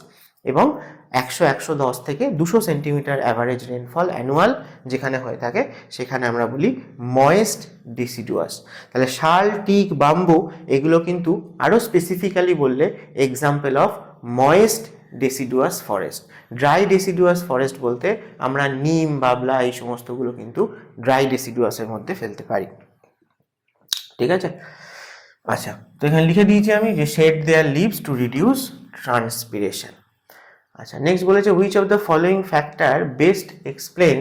এবং 100-110 থেকে 200 সেন্টিমিটার অ্যাভারেজ রেনফল অ্যানুয়াল যেখানে হয়ে থাকে সেখানে আমরা বলি ময়েস্ট ডেসিডুয়াস। তাহলে শাল, টিক, বাম্বু এগুলো কিন্তু আরও স্পেসিফিক্যালি বললে example of moist deciduous forest. Dry deciduous forest বলতে আমরা নিম, বাবলা এই সমস্তগুলো কিন্তু ড্রাই ডেসিডুয়াসের মধ্যে ফেলতে পারি। ঠিক আছে, আচ্ছা, তো এখানে লিখে দিয়েছি আমি যে shed their leaves to reduce transpiration. আচ্ছা, নেক্সট বলেছে which of the following factor best explain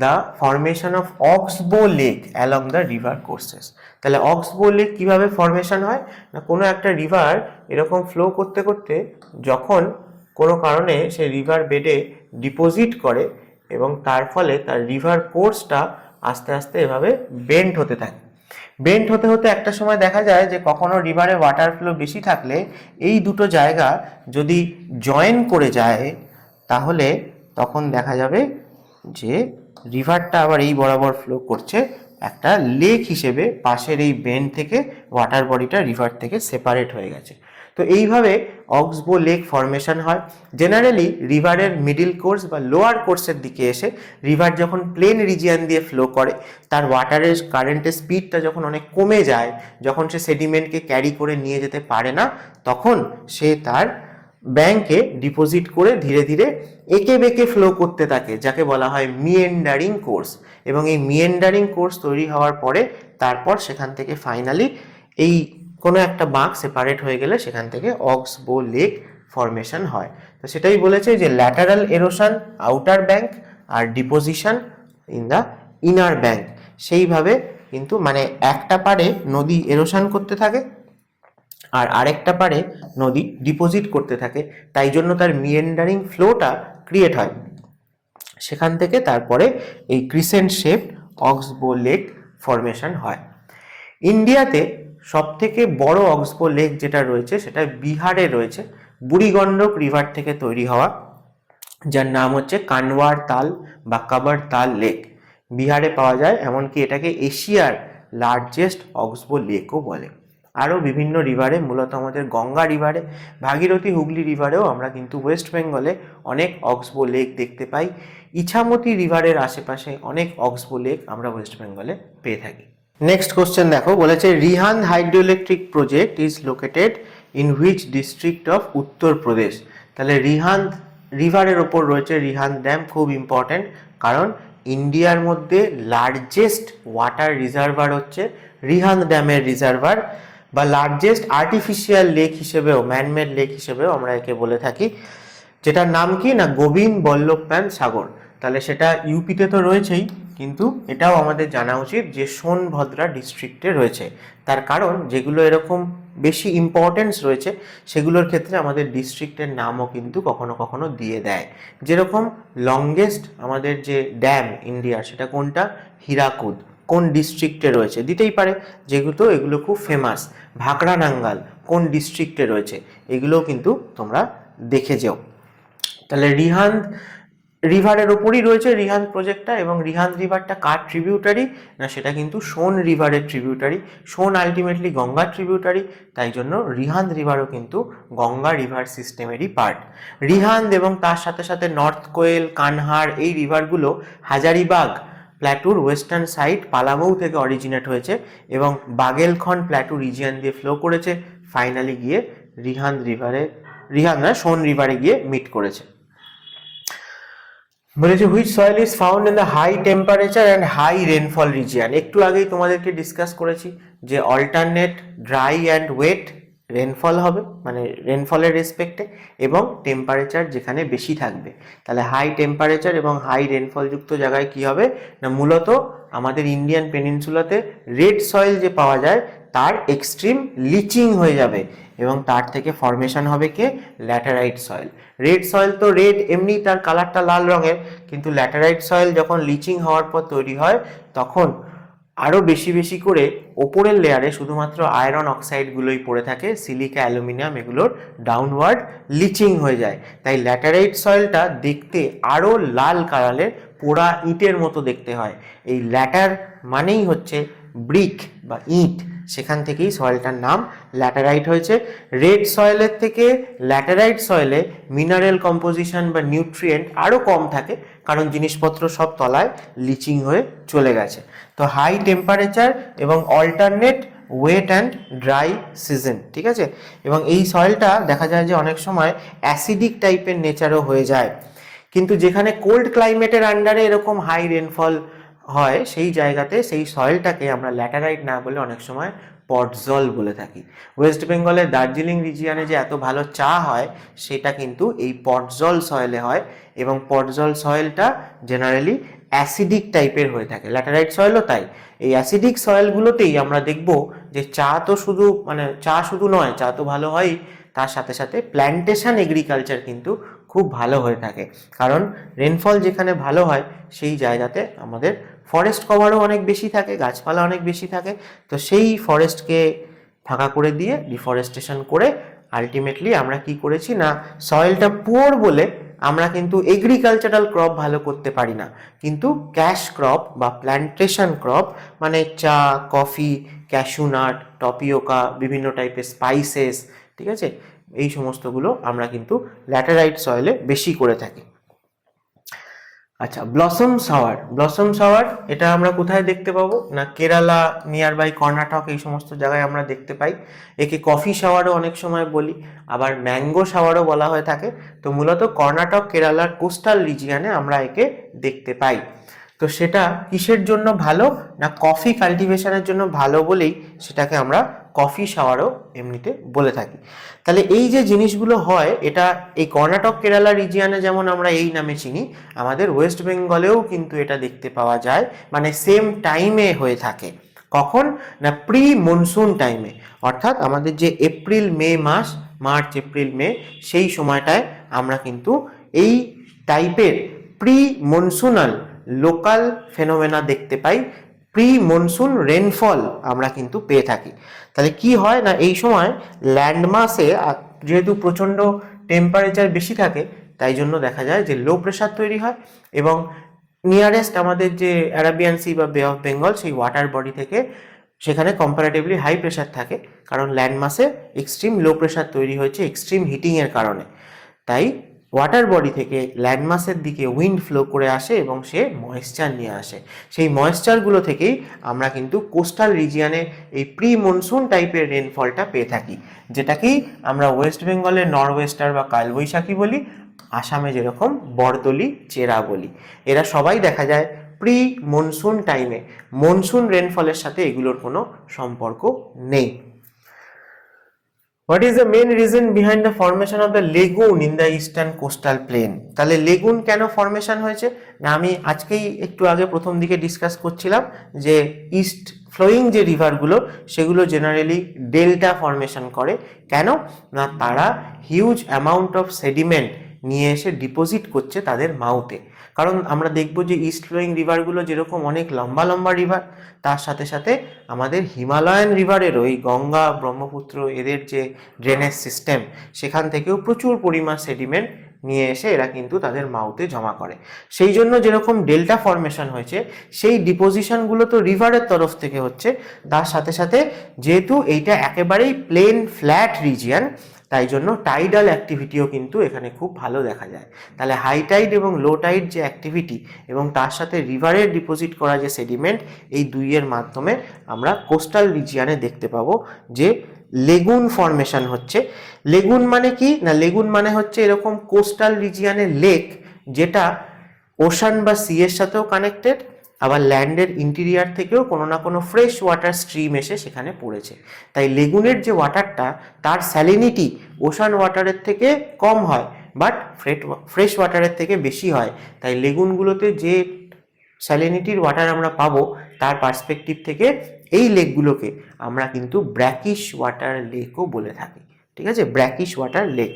the formation of oxbow lake along the river courses. তাহলে অক্সবো লেক কীভাবে ফরমেশন হয় না, কোনো একটা রিভার এরকম ফ্লো করতে করতে যখন কোনো কারণে সে রিভার বেডে ডিপোজিট করে এবং তার ফলে তার রিভার কোর্সটা আস্তে আস্তে এভাবে বেন্ড হতে থাকে। বেন্ড হতে হতে একটা সময় দেখা যায় যে কখনো রিভারে ওয়াটার ফ্লো বেশি থাকলে এই দুটো জায়গা যদি জয়েন করে যায় তাহলে তখন দেখা যাবে যে রিভারটা আবার এই বরাবর ফ্লো করছে একটা লেক হিসেবে, পাশের এই বেন্ড থেকে ওয়াটার বডিটা রিভার থেকে সেপারেট হয়ে গেছে। তো এইভাবে অক্সবো লেক ফরমেশন হয়। জেনারেলি রিভারের মিডিল কোর্স বা লোয়ার কোর্সের দিকে এসে রিভার যখন প্লেন রিজিয়ন দিয়ে ফ্লো করে, তার ওয়াটারের কারেন্টের স্পিডটা যখন অনেক কমে যায়, যখন সে সেডিমেন্টকে ক্যারি করে নিয়ে যেতে পারে না, তখন সে তার ব্যাংকে ডিপোজিট করে ধীরে ধীরে এঁকে বেঁকে ফ্লো করতে থাকে, যাকে বলা হয় মিয়েন্ডারিং কোর্স। এবং এই মিয়েন্ডারিং কোর্স তৈরি হওয়ার পরে তারপর সেখান থেকে ফাইনালি এই কোনো একটা বাঁক সেপারেট হয়ে গেলে সেখান থেকে অক্সবো লেক ফরমেশন হয়। তো সেটাই বলেছে যে ল্যাটারাল এরোশন, আউটার ব্যাংক আর deposition in the inner bank. সেইভাবে কিন্তু মানে একটা পারে নদী এরোশন করতে থাকে আর আরেকটা পারে নদী ডিপোজিট করতে থাকে, তাই জন্য তার মিয়েন্ডারিং ফ্লোটা ক্রিয়েট হয়। সেখান থেকে তারপরে এই ক্রিসেন্ট শেপ অক্সবো লেক ফরমেশন হয়। ইন্ডিয়াতে সব থেকে বড় অক্সবো লেক যেটা রয়েছে সেটা বিহারে রয়েছে, বুড়িগন্ডক রিভার থেকে তৈরি হওয়া, যার নাম হচ্ছে কানওয়ার তাল বা কাবার তাল লেক। বিহারে পাওয়া যায়, এমনকি এটাকে এশিয়ার লার্জেস্ট অক্সবো লেকও বলে। আরও বিভিন্ন রিভারে, মূলত আমাদের গঙ্গা রিভারে, ভাগীরথী হুগলি রিভারেও আমরা কিন্তু ওয়েস্ট বেঙ্গলে অনেক অক্সবো লেক দেখতে পাই। ইছামতি রিভারের আশেপাশে অনেক অক্সবো লেক আমরা ওয়েস্ট বেঙ্গলে পেয়ে থাকি। নেক্সট কোশ্চেন দেখো, বলেছে Rihand hydroelectric project is located in which district of Uttar Pradesh. তাহলে রিহান্দ রিভারের ওপর রয়েছে রিহান্দ ড্যাম, খুব ইম্পর্ট্যান্ট, কারণ ইন্ডিয়ার মধ্যে লার্জেস্ট ওয়াটার রিজার্ভার হচ্ছে রিহান্দ ড্যামের রিজার্ভার, বা লার্জেস্ট আর্টিফিশিয়াল লেক হিসেবেও, ম্যানমেড লেক হিসেবেও আমরা একে বলে থাকি, যেটার নাম কি না গোবিন্দ বল্লভ প্যান্ট সাগর। তাহলে সেটা ইউপিতে তো রয়েছেই, কিন্তু এটাও আমাদের জানা উচিত যে সোনভদ্রা ডিস্ট্রিক্টে রয়েছে। তার কারণ যেগুলো এরকম বেশি ইম্পর্টেন্স রয়েছে সেগুলোর ক্ষেত্রে আমাদের ডিস্ট্রিক্টের নামও কিন্তু কখনো কখনো দিয়ে দেয়। যেরকম লংগেস্ট আমাদের যে ড্যাম ইন্ডিয়ার, সেটা কোনটা? হীরাকুদ, কোন ডিস্ট্রিক্টে রয়েছে দিতেই পারে, যেহেতু এগুলো খুব ফেমাস। ভাকরা নাঙ্গাল কোন ডিস্ট্রিক্টে রয়েছে, এগুলোও কিন্তু তোমরা দেখে যেও। তাহলে রিহান্দ রিভারের ওপরই রয়েছে রিহান্দ প্রজেক্টটা, এবং রিহান্দ রিভারটা কার ট্রিবিউটারি না, সেটা কিন্তু সোন রিভারের ট্রিবিউটারি। সোন আলটিমেটলি গঙ্গার ট্রিবিউটারি, তাই জন্য রিহান্দ রিভারও কিন্তু গঙ্গা রিভার সিস্টেমেরই পার্ট। রিহান্দ এবং তার সাথে সাথে নর্থ কোয়েল, কানহার, এই রিভারগুলো হাজারিবাগ প্ল্যাটুর ওয়েস্টার্ন সাইড পালামৌ থেকে অরিজিনেট হয়েছে এবং বাগেলখন্ড প্ল্যাটু রিজিয়ন দিয়ে ফ্লো করেছে, ফাইনালি গিয়ে সোন রিভারে গিয়ে মিট করেছে। বলেছে which soil is found in the high temperature and high rainfall region. একটু আগেই তোমাদেরকে ডিসকাস করেছি যে alternate dry and wet rainfall হবে, মানে রেনফলের রেসপেক্টে, এবং টেম্পারেচার যেখানে বেশি থাকবে। তাহলে হাই টেম্পারেচার এবং হাই রেনফল যুক্ত জায়গায় কি হবে না, মূলত আমাদের ইন্ডিয়ান পেনিনসুলাতে রেড সয়েল যে পাওয়া যায় তার এক্সট্রিম লিচিং হয়ে যাবে এবং তার থেকে ফরমেশন হবে কে? Laterite soil. রেড সয়েল তো রেড এমনি তার কালারটা লাল রঙের, কিন্তু ল্যাটেরাইট সয়েল যখন লিচিং হওয়ার পর তৈরি হয় তখন আরও বেশি বেশি করে ওপরের লেয়ারে শুধুমাত্র আয়রন অক্সাইডগুলোই পড়ে থাকে, সিলিকা, অ্যালুমিনিয়াম এগুলোর ডাউনওয়ার্ড লিচিং হয়ে যায়। তাই ল্যাটেরাইট সয়েলটা দেখতে আরও লাল কালারের, পোড়া ইটের মতো দেখতে হয়। এই ল্যাটার মানেই হচ্ছে ব্রিক বা ইট, সেখান থেকেই সয়েলটার নাম ল্যাটেরাইট হয়েছে। রেড সয়েলের থেকে ল্যাটেরাইট সয়েলে মিনারেল কম্পোজিশন বা নিউট্রিয়েন্ট আরও কম থাকে, কারণ জিনিসপত্র সব তলায় লিচিং হয়ে চলে গেছে। তো হাই টেম্পারেচার এবং alternate wet and dry season, ঠিক আছে। এবং এই সয়েলটা দেখা যায় যে অনেক সময় অ্যাসিডিক টাইপের নেচারও হয়ে যায়, কিন্তু যেখানে কোল্ড ক্লাইমেটের আন্ডারে এরকম হাই রেনফল হয় সেই জায়গাতে সেই সয়েলটাকে আমরা ল্যাটেরাইট না বলে অনেক সময় পটজল বলে থাকি। ওয়েস্ট বেঙ্গলের দার্জিলিং রিজিয়নে যে এত ভালো চা হয় সেটা কিন্তু এই পটজল সয়েলে হয়, এবং পটজল সয়েলটা জেনারেলি অ্যাসিডিক টাইপের হয়ে থাকে, ল্যাটেরাইট সয়েলও তাই। এই অ্যাসিডিক সয়েলগুলোতেই আমরা দেখব যে চা শুধু নয়, চা তো ভালো হয়ই, তার সাথে সাথে প্ল্যান্টেশন এগ্রিকালচার কিন্তু খুব ভালো হয়ে থাকে, কারণ রেনফল যেখানে ভালো হয় সেই জায়গাতে আমাদের ফরেস্ট কভারও অনেক বেশি থাকে, গাছপালা অনেক বেশি থাকে। তো সেই ফরেস্টকে ফাঁকা করে দিয়ে ডিফরেস্টেশন করে আলটিমেটলি আমরা কি করেছি না, সয়েলটা পুয়ার বলে আমরা কিন্তু এগ্রিকালচারাল ক্রপ ভালো করতে পারি না, কিন্তু ক্যাশ ক্রপ বা প্ল্যান্টেশন ক্রপ মানে চা, কফি, ক্যাশুনাট, টপিওকা, বিভিন্ন টাইপের স্পাইসেস, ঠিক আছে, এই সমস্তগুলো আমরা কিন্তু ল্যাটেরাইট সয়েলে বেশি করে থাকি। আচ্ছা, ব্লসম শাওয়ার এটা আমরা কোথায় দেখতে পাবো না, কেরালা, নিয়ার বাই কর্ণাটক, এই সমস্ত জায়গায় আমরা দেখতে পাই। একে কফি শাওয়ারও অনেক সময় বলি, আবার ম্যাঙ্গো শাওয়ারও বলা হয়ে থাকে। তো মূলত কর্ণাটক, কেরালার কোস্টাল রিজিয়নে আমরা একে দেখতে পাই। তো সেটা কিসের জন্য ভালো না কফি কাল্টিভেশনের জন্য ভালো বলেই সেটাকে আমরা কফি শাওয়ারও এমনিতে বলে থাকি। তাহলে এই যে জিনিসগুলো হয় এটা এই কর্ণাটক কেরালা রিজিয়নে যেমন আমরা এই নামে চিনি, আমাদের ওয়েস্ট বেঙ্গলেও কিন্তু এটা দেখতে পাওয়া যায়, মানে সেম টাইমে হয়ে থাকে। কখন না প্রি মনসুন টাইমে, অর্থাৎ আমাদের যে এপ্রিল মে মাস, মার্চ এপ্রিল মে, সেই সময়টায় আমরা কিন্তু এই টাইপের প্রি মনসুনাল লোকাল ফেনোমেনা দেখতে পাই, প্রি মনসুন রেনফল আমরা কিন্তু পেয়ে থাকি। তাহলে কি হয় না এই সময় ল্যান্ডমাসে যেহেতু প্রচণ্ড টেম্পারেচার বেশি থাকে, তাই জন্য দেখা যায় যে লো প্রেশার তৈরি হয় এবং নিয়ারেস্ট আমাদের যে অ্যারাবিয়ান সি বা বে অফ বেঙ্গল সেই ওয়াটার বডি থেকে সেখানে কম্পারেটিভলি হাই প্রেশার থাকে, কারণ ল্যান্ডমাসে এক্সট্রিম লো প্রেশার তৈরি হয়েছে এক্সট্রিম হিটিংয়ের কারণে। তাই ওয়াটার বডি থেকে ল্যান্ডমাসের দিকে উইন্ড ফ্লো করে আসে এবং সে ময়েশ্চার নিয়ে আসে। সেই ময়েশ্চারগুলো থেকেই আমরা কিন্তু কোস্টাল রিজিয়নে এই প্রি মনসুন টাইপের রেনফলটা পেয়ে থাকি, যেটাকেই আমরা ওয়েস্ট বেঙ্গলের নরওয়েস্টার বা কালবৈশাখী বলি, আসামে যেরকম বরদলি, চেরা বলি। এরা সবাই দেখা যায় প্রি মনসুন টাইমে, মনসুন রেনফলের সাথে এগুলোর কোনো সম্পর্ক নেই। What is the main reason behind the formation of the lagoon in the eastern coastal plain? তাহলে লেগুন কেন ফরমেশন হয়েছে না, আমি আজকেই একটু আগে প্রথম দিকে ডিসকাস করছিলাম যে ইস্ট ফ্লোয়িং যে রিভারগুলো সেগুলো জেনারেলি ডেল্টা ফরমেশন করে। কেন না তারা হিউজ অ্যামাউন্ট অফ সেডিমেন্ট নিয়ে এসে ডিপোজিট করছে তাদের মাউথে। কারণ আমরা দেখব যে ইস্ট ফ্লোয়িং রিভারগুলো যেরকম অনেক লম্বা লম্বা রিভার, তার সাথে সাথে আমাদের হিমালয়ান রিভারেরও এই গঙ্গা, ব্রহ্মপুত্র এদের যে ড্রেনেজ সিস্টেম, সেখান থেকেও প্রচুর পরিমাণ সেডিমেন্ট নিয়ে এসে এরা কিন্তু তাদের মাউথে জমা করে। সেই জন্য যেরকম ডেল্টা ফরমেশন হয়েছে, সেই ডিপোজিশনগুলো তো রিভারের তরফ থেকে হচ্ছে, তার সাথে সাথে যেহেতু এইটা একেবারেই প্লেন ফ্ল্যাট রিজিয়ন, তাই জন্য টাইডাল অ্যাক্টিভিটিও কিন্তু এখানে খুব ভালো দেখা যায়। তাহলে হাই টাইড এবং লো টাইড যে অ্যাক্টিভিটি এবং তার সাথে রিভারের ডিপোজিট করা যে সেডিমেন্ট, এই দুইয়ের মাধ্যমে আমরা কোস্টাল রিজিয়নে দেখতে পাবো যে লেগুন ফরমেশন হচ্ছে। লেগুন মানে কি না, লেগুন মানে হচ্ছে এরকম কোস্টাল রিজিয়নের লেক যেটা ওশান বা সি এর সাথেও কানেক্টেড, আবার ল্যান্ডের ইন্টিরিয়ার থেকেও কোনো না কোনো ফ্রেশ ওয়াটার স্ট্রিম এসে সেখানে পড়েছে। তাই লেগুনের যে ওয়াটারটা তার স্যালিনিটি ওশান ওয়াটারের থেকে কম হয়, বাট ফ্রেশ ওয়াটারের থেকে বেশি হয়। তাই লেগুনগুলোতে যে স্যালিনিটির ওয়াটার আমরা পাবো তার পার্সপেক্টিভ থেকে এই লেকগুলোকে আমরা কিন্তু ব্র্যাকিশ ওয়াটার লেকও বলে থাকি। ঠিক আছে, ব্র্যাকিশ ওয়াটার লেক।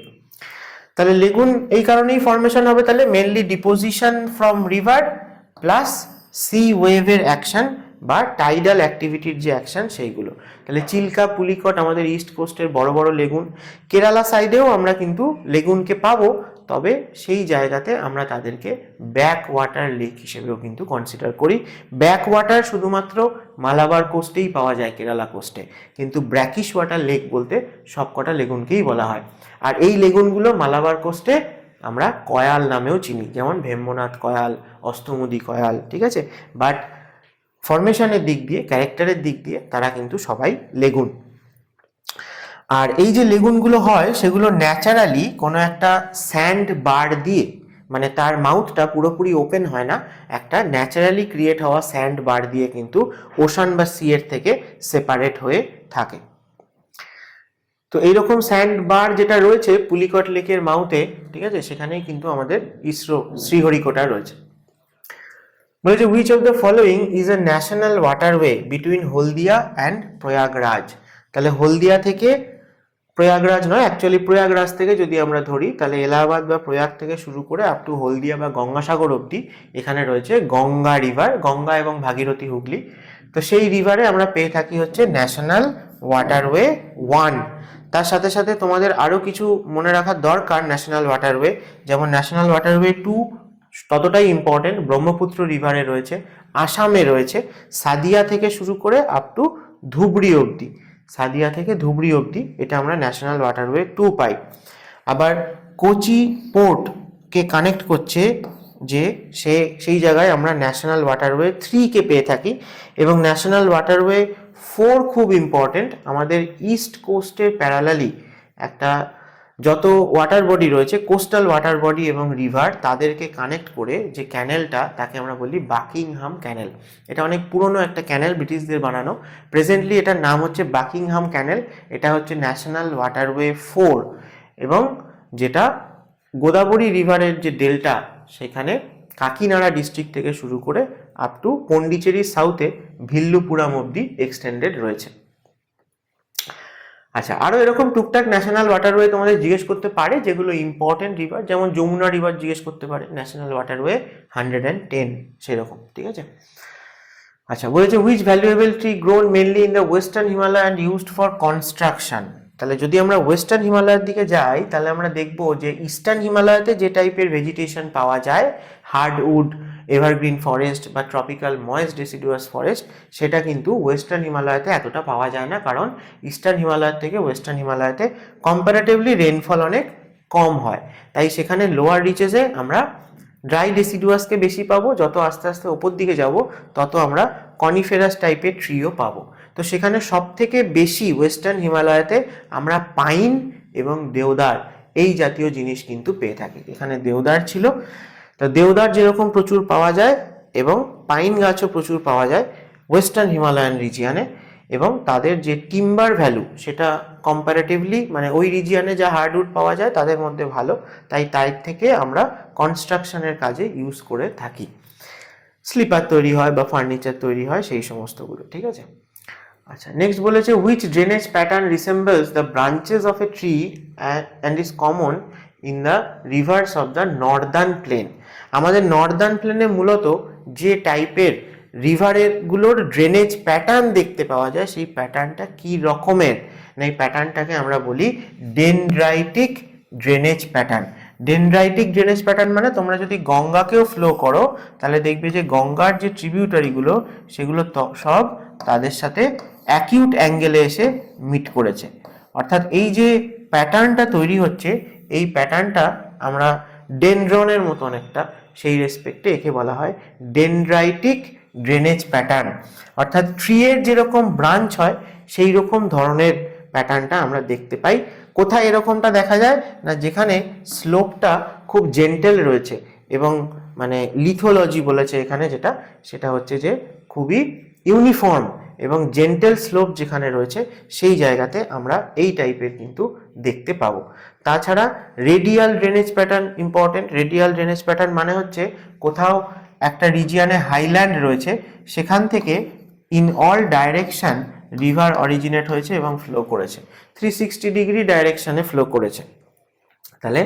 তাহলে লেগুন এই কারণেই ফরমেশন হবে, তাহলে mainly deposition from river plus sea ওয়েভের অ্যাকশন বা টাইডাল অ্যাক্টিভিটির যে অ্যাকশন সেইগুলো। তাহলে চিল্কা, পুলিকট আমাদের ইস্ট কোস্টের বড় বড় লেগুন। কেরালা সাইডেও আমরা কিন্তু লেগুনকে পাবো, তবে সেই জায়গাতে আমরা তাদেরকে ব্যাক ওয়াটার লেক হিসেবেও কিন্তু কনসিডার করি। ব্যাক ওয়াটার শুধুমাত্র মালাবার কোস্টেই পাওয়া যায়, কেরালা কোস্টে, কিন্তু ব্র্যাকিশ ওয়াটার লেক বলতে সবকটা লেগুনকেই বলা হয়। আর এই লেগুনগুলো মালাবার কোস্টে আমরা কয়াল নামেও চিনি, যেমন ভেম্বনাথ কয়াল, অস্তমুদি কয়াল। ঠিক আছে, বাট ফরমেশনের দিক দিয়ে, ক্যারেক্টারের দিক দিয়ে তারা কিন্তু সবাই লেগুন। আর এই যে লেগুনগুলো হয় সেগুলো ন্যাচারালি কোনো একটা স্যান্ড বার দিয়ে, মানে তার মাউথটা পুরোপুরি ওপেন হয় না, একটা ন্যাচারালি ক্রিয়েট হওয়া স্যান্ড বার দিয়ে কিন্তু ওশান বা সি এর থেকে সেপারেট হয়ে থাকে। তো এইরকম স্যান্ড বার যেটা রয়েছে পুলিকট লেকের মাউথে, ঠিক আছে, সেখানেই কিন্তু আমাদের শ্রীহরিকোটা রয়েছে। বলেছে which of the following is a national waterway between Haldia and Prayagraj. তাহলে হলদিয়া থেকে প্রয়াগরাজ নয়, অ্যাকচুয়ালি প্রয়াগরাজ থেকে যদি আমরা ধরি তাহলে এলাহাবাদ বা প্রয়াগ থেকে শুরু করে আপ টু হলদিয়া বা গঙ্গাসাগর অবধি এখানে রয়েছে গঙ্গা রিভার, গঙ্গা এবং ভাগীরথী, হুগলি। তো সেই রিভারে আমরা পেয়ে থাকি হচ্ছে ন্যাশনাল ওয়াটারওয়ে 1। তার সাথে সাথে তোমাদের আরও কিছু মনে রাখার দরকার ন্যাশনাল ওয়াটারওয়ে, যেমন ন্যাশনাল ওয়াটারওয়ে 2 ততটাই ইম্পর্টেন্ট, ব্রহ্মপুত্র রিভারে রয়েছে, আসামে রয়েছে, সাদিয়া থেকে শুরু করে আপ টু ধুবড়ি অবধি, সাদিয়া থেকে ধুবড়ি অবধি এটা আমরা ন্যাশনাল ওয়াটারওয়ে 2 পাই। আবার কোচি পোর্টকে কানেক্ট করছে যে সেই জায়গায় আমরা ন্যাশনাল ওয়াটারওয়ে 3কে পেয়ে থাকি। এবং ন্যাশনাল ওয়াটারওয়ে 4 খুব ইম্পর্টেন্ট, আমাদের ইস্ট কোস্টের প্যারালালি একটা যত ওয়াটার বডি রয়েছে, কোস্টাল ওয়াটার বডি এবং রিভার, তাদেরকে কানেক্ট করে যে ক্যানেলটা, তাকে আমরা বলি বাকিংহাম ক্যানেল। এটা অনেক পুরনো একটা ক্যানেল, ব্রিটিশদের বানানো। প্রেজেন্টলি এটার নাম হচ্ছে বাকিংহাম ক্যানেল। এটা হচ্ছে ন্যাশনাল ওয়াটারওয়ে 4, এবং যেটা গোদাবরী রিভারের যে ডেল্টা, সেখানে কাকিনাড়া ডিস্ট্রিক্ট থেকে শুরু করে আপ টু পন্ডিচেরির সাউথে ভিল্লুপুরাম অব্দি এক্সটেন্ডেড রয়েছে। আচ্ছা, আরও এরকম টুকটাক ন্যাশনাল ওয়াটারওয়ে তোমাদের জিজ্ঞেস করতে পারে, যেগুলো ইম্পর্টেন্ট রিভার, যেমন যমুনা রিভার জিজ্ঞেস করতে পারে, ন্যাশনাল ওয়াটারওয়ে 110 সেরকম, ঠিক আছে। আচ্ছা, বলেছে which valuable tree grown mainly in the western Himalaya and used for construction. তাহলে যদি আমরা ওয়েস্টার্ন হিমালয়ের দিকে যাই, তাহলে আমরা দেখব যে ইস্টার্ন হিমালয়তে যে টাইপের ভেজিটেশন পাওয়া যায়, হার্ডউড, এভারগ্রিন ফরেস্ট বা ট্রপিক্যাল ময়েস্ট ডেসিডুয়াস ফরেস্ট, সেটা কিন্তু ওয়েস্টার্ন হিমালয়তে এতটা পাওয়া যায় না, কারণ ইস্টার্ন হিমালয়ের থেকে ওয়েস্টার্ন হিমালয়তে কম্পারেটিভলি রেনফল অনেক কম হয়। তাই সেখানে লোয়ার রিচেসে আমরা ড্রাই ডেসিডুয়াসকে বেশি পাবো। যত আস্তে আস্তে ওপর দিকে যাব, তত আমরা কনিফেরাস টাইপের ট্রিও পাবো। তো সেখানে সব থেকে বেশি ওয়েস্টার্ন হিমালয়াতে আমরা পাইন এবং দেওদার, এই জাতীয় জিনিস কিন্তু পেয়ে থাকি। এখানে দেওদার ছিল, তো দেওদার যেরকম প্রচুর পাওয়া যায় এবং পাইন গাছও প্রচুর পাওয়া যায় ওয়েস্টার্ন হিমালয়ান রিজিয়ানে, এবং তাদের যে টিম্বার ভ্যালু, সেটা কম্পারেটিভলি মানে ওই রিজিয়ানে যা হার্ডউড পাওয়া যায় তাদের মধ্যে ভালো, তাই তার থেকে আমরা কনস্ট্রাকশনের কাজে ইউজ করে থাকি। স্লিপার তৈরি হয় বা ফার্নিচার তৈরি হয়, সেই সমস্তগুলো, ঠিক আছে। আচ্ছা, নেক্সট বলেছে which drainage pattern resembles the branches of a tree and is common in the rivers of the northern plain. আমাদের নর্দার্ন প্লেনে মূলত যে টাইপের রিভারের গুলোর ড্রেনেজ প্যাটার্ন দেখতে পাওয়া যায়, সেই প্যাটার্নটা কি রকমের, না এই প্যাটার্নটাকে আমরা বলি dendritic drainage pattern. Dendritic drainage pattern মানে তোমরা যদি গঙ্গাকেও ফ্লো করো, তাহলে দেখবে যে গঙ্গার যে ট্রিবিউটারিগুলো, সেগুলো সব তাদের সাথে অ্যাকিউট অ্যাঙ্গেলে এসে মিট করেছে। অর্থাৎ এই যে প্যাটার্নটা তৈরি হচ্ছে, এই প্যাটার্নটা আমরা ডেনড্রনের মতন একটা, সেই রেসপেক্টে একে বলা হয় ডেনড্রাইটিক ড্রেনেজ প্যাটার্ন। অর্থাৎ ট্রিয়ের যেরকম ব্রাঞ্চ হয়, সেই রকম ধরনের প্যাটার্নটা আমরা দেখতে পাই। কোথায় এরকমটা দেখা যায়, না যেখানে স্লোপটা খুব জেন্টেল রয়েছে, এবং মানে লিথোলজি বলেছে এখানে যেটা, সেটা হচ্ছে যে খুবই ইউনিফর্ম এবং জেন্টেল স্লোপ যেখানে রয়েছে, সেই জায়গাতে আমরা এই টাইপের কিন্তু দেখতে পাবো। তাছাড়া radial drainage pattern important. Radial drainage pattern মানে হচ্ছে কোথাও একটা রিজিয়ানে হাইল্যান্ড রয়েছে, সেখান থেকে in all direction river originate হয়েছে এবং ফ্লো করেছে, 360 ডিগ্রি ডাইরেকশনে ফ্লো করেছে। তাহলে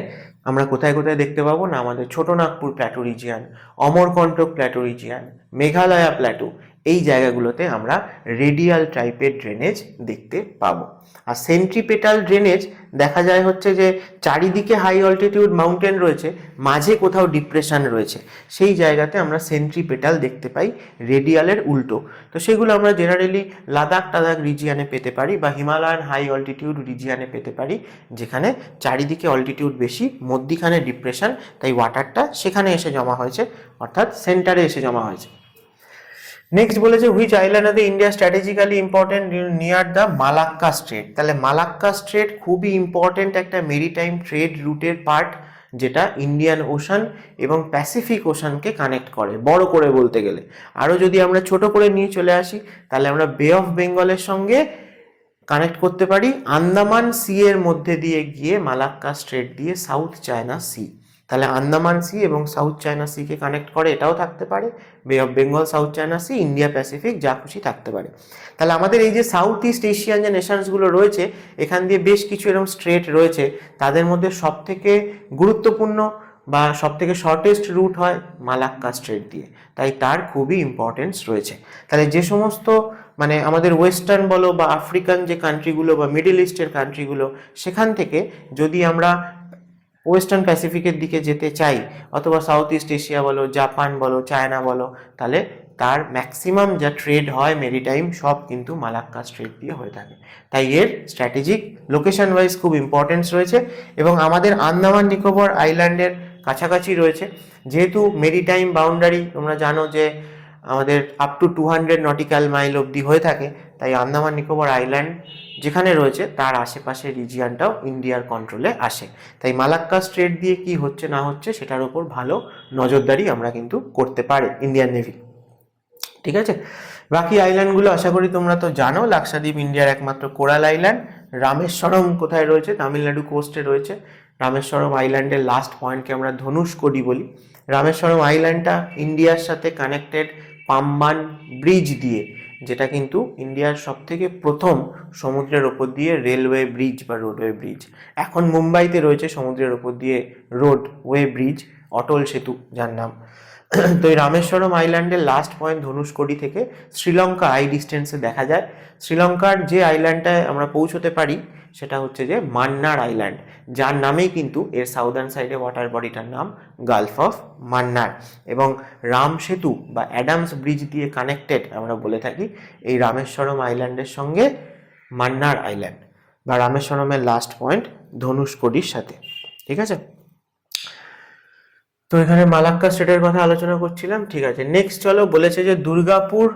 আমরা কোথায় কোথায় দেখতে পাবো, না আমাদের Chotanagpur plateau region, Amarkantak plateau region, Meghalaya plateau, এই জায়গাগুলোতে আমরা রেডিয়াল টাইপের ড্রেনেজ দেখতে পাবো। আর সেন্ট্রিপেটাল ড্রেনেজ দেখা যায় হচ্ছে যে চারিদিকে হাই অল্টিটিউড মাউন্টেন রয়েছে, মাঝে কোথাও ডিপ্রেশন রয়েছে, সেই জায়গাতে আমরা সেন্ট্রিপেটাল দেখতে পাই, রেডিয়ালের উল্টো। তো সেগুলো আমরা জেনারেলি লাদাখ টাদাখ রিজিয়ানে পেতে পারি, বা হিমালয়ান হাই অল্টিটিউড রিজিয়ানে পেতে পারি, যেখানে চারিদিকে অল্টিটিউড বেশি, মধ্যিখানে ডিপ্রেশন, তাই ওয়াটারটা সেখানে এসে জমা হয়েছে, অর্থাৎ সেন্টারে এসে জমা হয়েছে। নেক্সট বলেছে which island of the India strategically important near the Malacca straight. তাহলে মালাক্কা স্ট্রেট খুবই ইম্পর্টেন্ট একটা মেরিটাইম ট্রেড রুটের পার্ট, যেটা ইন্ডিয়ান ওশান এবং প্যাসিফিক ওশানকে কানেক্ট করে, বড় করে বলতে গেলে। আরও যদি আমরা ছোট করে নিয়ে চলে আসি, তাহলে আমরা বে অফ বেঙ্গলের সঙ্গে কানেক্ট করতে পারি, আন্দামান সি এর মধ্যে দিয়ে গিয়ে মালাক্কা স্ট্রেট দিয়ে সাউথ চায়না সি। তাহলে আন্দামান সি এবং সাউথ চায়না সিকে কানেক্ট করে, এটাও থাকতে পারে। Bay of Bengal, south China sea, India Pacific, যা খুশি থাকতে পারে। তাহলে আমাদের এই যে সাউথ ইস্ট এশিয়ান যে নেশনসগুলো রয়েছে, এখান দিয়ে বেশ কিছু এরকম স্ট্রেট রয়েছে, তাদের মধ্যে সব থেকে গুরুত্বপূর্ণ বা সব থেকে শর্টেস্ট রুট হয় মালাক্কা স্ট্রেট দিয়ে, তাই তার খুবই ইম্পর্টেন্স রয়েছে। তাহলে যে সমস্ত মানে আমাদের ওয়েস্টার্ন বলো বা আফ্রিকান যে কান্ট্রিগুলো বা মিডল ইস্টের কান্ট্রিগুলো, সেখান থেকে যদি আমরা ওয়েস্টার্ন প্যাসিফিকের দিকে যেতে চাই, অথবা সাউথ ইস্ট এশিয়া বলো, জাপান বলো, চায়না বলো, তাহলে তার ম্যাক্সিমাম যা ট্রেড হয় মেরিটাইম, সব কিন্তু মালাক্কা স্ট্রেট দিয়ে হয়ে থাকে। তাই এর স্ট্র্যাটেজিক লোকেশন ওয়াইজ খুব ইম্পর্টেন্স রয়েছে, এবং আমাদের আন্দামান নিকোবর আইল্যান্ডের কাছাকাছি রয়েছে। যেহেতু মেরিটাইম বাউন্ডারি তোমরা জানো যে আমাদের আপ টু 200 নটিক্যাল মাইল অবধি হয়ে থাকে, তাই আন্দামান নিকোবর আইল্যান্ড যেখানে রয়েছে তার আশেপাশে রিজিয়ানটাও ইন্ডিয়ার কন্ট্রোলে আসে। তাই মালাক্কা স্ট্রেট দিয়ে কি হচ্ছে না হচ্ছে সেটার উপর ভালো নজরদারি আমরা কিন্তু করতে পারি ইন্ডিয়ান নেভি। ঠিক আছে, বাকি আইল্যান্ডগুলো আশা করি তোমরা তো জানো। লাক্ষাদ্বীপ ইন্ডিয়ার একমাত্র কোরাল আইল্যান্ড। রামেশ্বরম কোথায় রয়েছে? তামিলনাড়ু কোস্টে রয়েছে। রামেশ্বরম আইল্যান্ডের লাস্ট পয়েন্টকে আমরা ধনুষকোডি বলি। রামেশ্বরম আইল্যান্ডটা ইন্ডিয়ার সাথে কানেক্টেড পাম্বান ব্রিজ দিয়ে, যেটা কিন্তু ইন্ডিয়ার সবথেকে প্রথম সমুদ্রের ওপর দিয়ে রেলওয়ে ব্রিজ বা রোডওয়ে ব্রিজ। এখন মুম্বাইতে রয়েছে সমুদ্রের ওপর দিয়ে রোডওয়ে ব্রিজ, অটল সেতু যার নাম। তো এই রামেশ্বরম আইল্যান্ডের লাস্ট পয়েন্ট ধনুষকোডি থেকে শ্রীলঙ্কা আই ডিস্টেন্সে দেখা যায়। শ্রীলঙ্কার যে আইল্যান্ডটায় আমরা পৌঁছতে পারি সেটা হচ্ছে যে মান্নার আইল্যান্ড, যার নামেই কিন্তু এর সাউদার্ন সাইডে ওয়াটার বডিটার নাম গালফ অফ মান্নার। এবং রাম সেতু বা অ্যাডামস ব্রিজ দিয়ে কানেক্টেড আমরা বলে থাকি এই রামেশ্বরম আইল্যান্ডের সঙ্গে মান্নার আইল্যান্ড বা রামেশ্বরমের লাস্ট পয়েন্ট ধনুষকোডির সাথে। ঠিক আছে, তো এখানে মালাক্কা স্টেটের কথা আলোচনা করছিলাম। ঠিক আছে, নেক্সট চলো, বলেছে যে Durgapur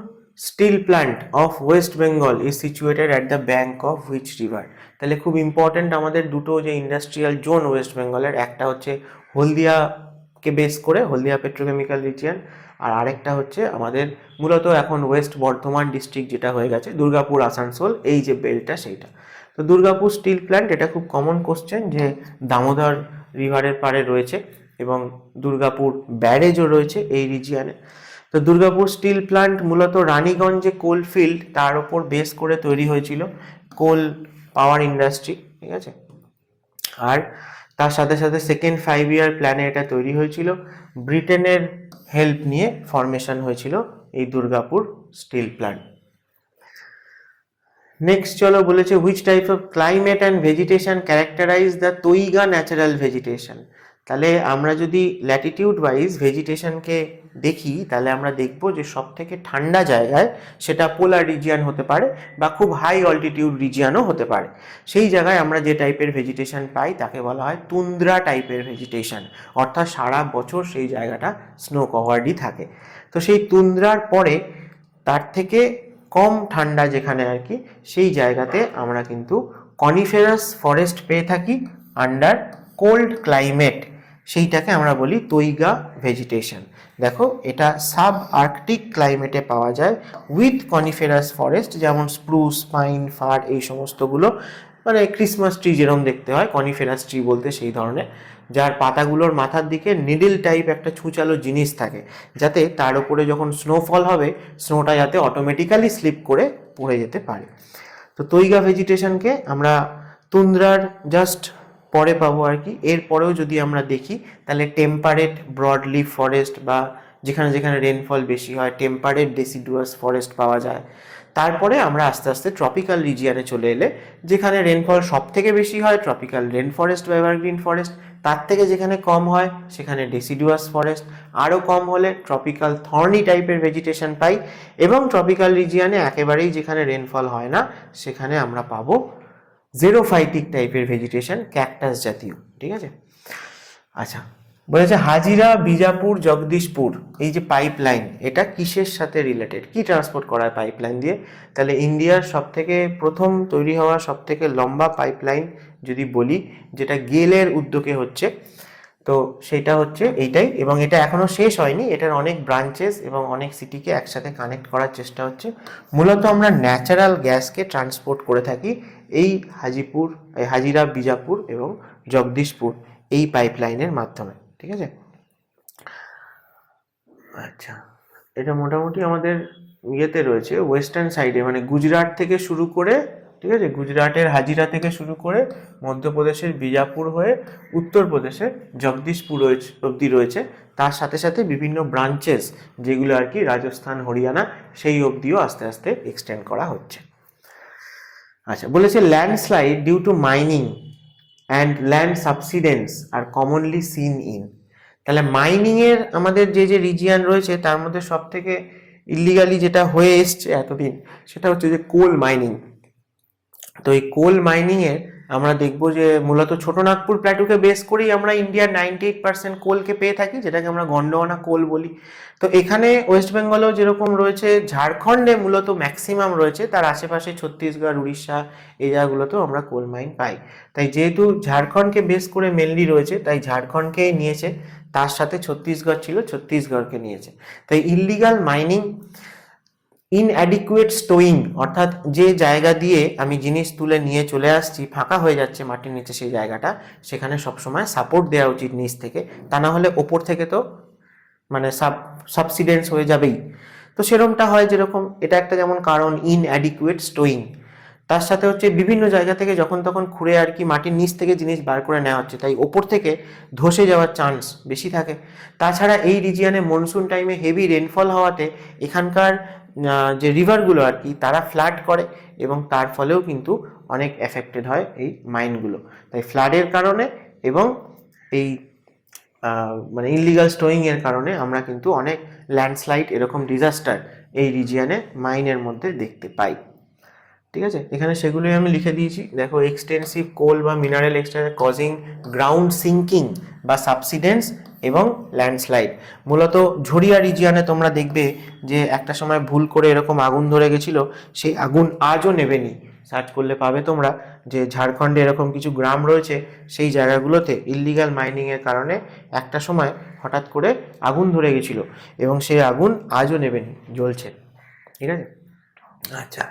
steel plant of West Bengal is situated at the bank of which river. তাহলে খুব ইম্পর্টেন্ট আমাদের দুটো যে ইন্ডাস্ট্রিয়াল জোন ওয়েস্ট বেঙ্গলের, একটা হচ্ছে হলদিয়াকে বেস করে হলদিয়া পেট্রোকেমিক্যাল রিজিয়ন, আর আরেকটা হচ্ছে আমাদের মূলত এখন ওয়েস্ট বর্ধমান ডিস্ট্রিক্ট যেটা হয়ে গেছে দুর্গাপুর আসানসোল, এই যে বেল্টটা সেইটা। তো দুর্গাপুর স্টিল প্ল্যান্ট, এটা খুব কমন কোশ্চেন যে দামোদর রিভারের পাড়ে রয়েছে এবং দুর্গাপুর ব্যারেজও রয়েছে এই রিজিয়নে। তো দুর্গাপুর স্টিল প্ল্যান্ট মূলত রানীগঞ্জে কোল ফিল্ড তার ওপর বেস করে তৈরি হয়েছিল, কোল পাওয়ার ইন্ডাস্ট্রি। ঠিক আছে, আর তার সাথে সাথে সেকেন্ড 5 ইয়ার প্ল্যানে এটা তৈরি হয়েছিল। ব্রিটেনের হেল্প নিয়ে ফরমেশন হয়েছিল এই দুর্গাপুর স্টিল প্ল্যান্ট। নেক্সট চলো, বলেছে which type of climate and vegetation characterise the তৈগা natural vegetation. তাহলে আমরা যদি ল্যাটিটিউড ওয়াইজ ভেজিটেশনকে দেখি তাহলে আমরা দেখব যে সব থেকে ঠান্ডা জায়গায় সেটা পোলার রিজিয়ান হতে পারে বা খুব হাই অল্টিটিউড রিজিয়ানও হতে পারে। সেই জায়গায় আমরা যে টাইপের ভেজিটেশন পাই তাকে বলা হয় তুন্দ্রা টাইপের ভেজিটেশন, অর্থাৎ সারা বছর সেই জায়গাটা স্নো কভার্ডই থাকে। তো সেই তুন্দ্রার পরে তার থেকে কম ঠান্ডা যেখানে আর কি, সেই জায়গাতে আমরা কিন্তু কনিফেরাস ফরেস্ট পেয়ে থাকি আন্ডার কোল্ড ক্লাইমেট, সেইটাকে আমরা বলি তৈগা ভেজিটেশন। দেখো, এটা সাব আর্কটিক ক্লাইমেটে পাওয়া যায় উইথ কনিফেরাস ফরেস্ট, যেমন স্প্রুস, পাইন, ফার, এই সমস্তগুলো, মানে ক্রিসমাস ট্রি যেরকম দেখতে হয়, কনিফেরাস ট্রি বলতে সেই ধরনের, যার পাতাগুলোর মাথার দিকে নিডল টাইপ একটা ছুঁচালো জিনিস থাকে, যাতে তার উপরে যখন স্নোফল হবে স্নোটা যাতে অটোমেটিক্যালি স্লিপ করে পড়ে যেতে পারে। তো তৈগা ভেজিটেশনকে আমরা তুন্দ্রার জাস্ট পরে পাবো আর কি। এরপরেও যদি আমরা দেখি তাহলে টেম্পারেট ব্রডলিফ ফরেস্ট বা যেখানে যেখানে রেনফল বেশি হয় টেম্পারেট ডেসিডুয়াস ফরেস্ট পাওয়া যায়। তারপরে আমরা আস্তে আস্তে ট্রপিক্যাল রিজিয়ানে চলে এলে যেখানে রেনফল সব থেকে বেশি হয় ট্রপিক্যাল রেন ফরেস্ট বা এভারগ্রিন ফরেস্ট, তার থেকে যেখানে কম হয় সেখানে ডেসিডুয়াস ফরেস্ট, আরও কম হলে ট্রপিক্যাল থর্নি টাইপের ভেজিটেশন পাই, এবং ট্রপিক্যাল রিজিয়ানে একেবারেই যেখানে রেনফল হয় না সেখানে আমরা পাবো জেরোফাইটিক টাইপের ভেজিটেশন, ক্যাকটাস জাতীয়। ঠিক আছে, আচ্ছা, বলেছে হাজিরা, বিজাপুর, জগদীশপুর, এই যে পাইপ লাইন, এটা কিসের সাথে রিলেটেড, কি ট্রান্সপোর্ট করা হয় পাইপ লাইন দিয়ে? তাহলে ইন্ডিয়ার সব থেকে প্রথম তৈরি হওয়া সব থেকে লম্বা পাইপ লাইন যদি বলি, যেটা গেলের উদ্যোগে হচ্ছে, তো সেটা হচ্ছে এইটাই, এবং এটা এখনো শেষ হয়নি, এটার অনেক ব্রাঞ্চেস এবং অনেক সিটিকে একসাথে কানেক্ট করার চেষ্টা হচ্ছে। মূলত আমরা ন্যাচারাল গ্যাসকে ট্রান্সপোর্ট করে থাকি এই হাজিরা, বিজাপুর এবং জগদীশপুর এই পাইপ লাইনের মাধ্যমে। ঠিক আছে, আচ্ছা, এটা মোটামুটি আমাদের ইয়েতে রয়েছে ওয়েস্টার্ন সাইডে, মানে গুজরাট থেকে শুরু করে, ঠিক আছে, গুজরাটের হাজিরা থেকে শুরু করে মধ্যপ্রদেশের বিজাপুর হয়ে উত্তরপ্রদেশের জগদীশপুর অবধি রয়েছে, তার সাথে সাথে বিভিন্ন ব্রাঞ্চেস যেগুলো আর কি রাজস্থান, হরিয়ানা, সেই অবধিও আস্তে আস্তে এক্সটেন্ড করা হচ্ছে। আচ্ছা, বলেছে landslide due to mining and land subsidence are commonly seen in. তাহলে মাইনিংয়ের আমাদের যে যে রিজিয়ান রয়েছে তার মধ্যে সব থেকে ইলিগালি যেটা হয়ে এসছে এতদিন সেটা হচ্ছে যে কোল মাইনিং। তো এই কোল মাইনিংয়ের আমরা দেখবো যে মূলত ছোট নাগপুর প্ল্যাটুকে বেস করেই আমরা ইন্ডিয়ার 98% কোলকে পেয়ে থাকি, যেটাকে আমরা গন্ডোয়ানা কোল বলি। তো এখানে ওয়েস্ট বেঙ্গলেও যেরকম রয়েছে, ঝাড়খণ্ডে মূলত ম্যাক্সিমাম রয়েছে, তার আশেপাশে ছত্তিশগড়, উড়িষ্যা এই জায়গাগুলোতেও আমরা কোল মাইন পাই। তাই যেহেতু ঝাড়খণ্ডকে বেস করে মেনলি রয়েছে, তাই ঝাড়খণ্ডকে নিয়েছে, তার সাথে ছত্তিশগড় ছিল, ছত্তিশগড়কে নিয়েছে। তাই ইললিগাল মাইনিং, ইনঅ্যাডিকুয়েট স্টোয়িং, অর্থাৎ যে জায়গা দিয়ে আমি জিনিস তুলে নিয়ে চলে আসছি ফাঁকা হয়ে যাচ্ছে মাটির নিচে, সেই জায়গাটা, সেখানে সবসময় সাপোর্ট দেওয়া উচিত নিচ থেকে, তা না হলে ওপর থেকে তো মানে সাবসিডেন্স হয়ে যাবেই। তো সেরকমটা হয় যেরকম, এটা একটা যেমন কারণ ইনঅ্যাডিকুয়েট স্টোয়িং। তার সাথে হচ্ছে বিভিন্ন জায়গা থেকে যখন তখন খুঁড়ে আর কি মাটির নিচ থেকে জিনিস বার করে নেওয়া হচ্ছে, তাই ওপর থেকে ধসে যাওয়ার চান্স বেশি থাকে। তাছাড়া এই রিজিয়নে মনসুন টাইমে হেভি রেনফল হওয়াতে এখানকার যে রিভারগুলো আর কি তারা ফ্লাড করে, এবং তার ফলেও কিন্তু অনেক এফেক্টেড হয় এই মাইনগুলো। তাই ফ্লাডের কারণে এবং এই মানে ইললিগাল স্টোয়িংয়ের কারণে আমরা কিন্তু অনেক ল্যান্ডস্লাইড এরকম ডিজাস্টার এই রিজিয়নে মাইনের মধ্যে দেখতে পাই। ঠিক আছে, এখানে সেগুলোই আমি লিখে দিয়েছি। দেখো, এক্সটেন্সিভ কোল বা mineral extraction causing ground sinking বা সাবসিডেন্স এবং ল্যান্ডস্লাইড। মূলত ঝরিয়া রিজিয়নে তোমরা দেখবে যে একটা সময় ভুল করে এরকম আগুন ধরে গেছিলো, সেই আগুন আজও নেবেনি। সার্চ করলে পাবে তোমরা যে ঝাড়খণ্ডে এরকম কিছু গ্রাম রয়েছে, সেই জায়গাগুলোতে ইললিগাল মাইনিংয়ের কারণে একটা সময় হঠাৎ করে আগুন ধরে গেছিলো, এবং সেই আগুন আজও নেবেনি, জ্বলছে। ঠিক আছে, আচ্ছা,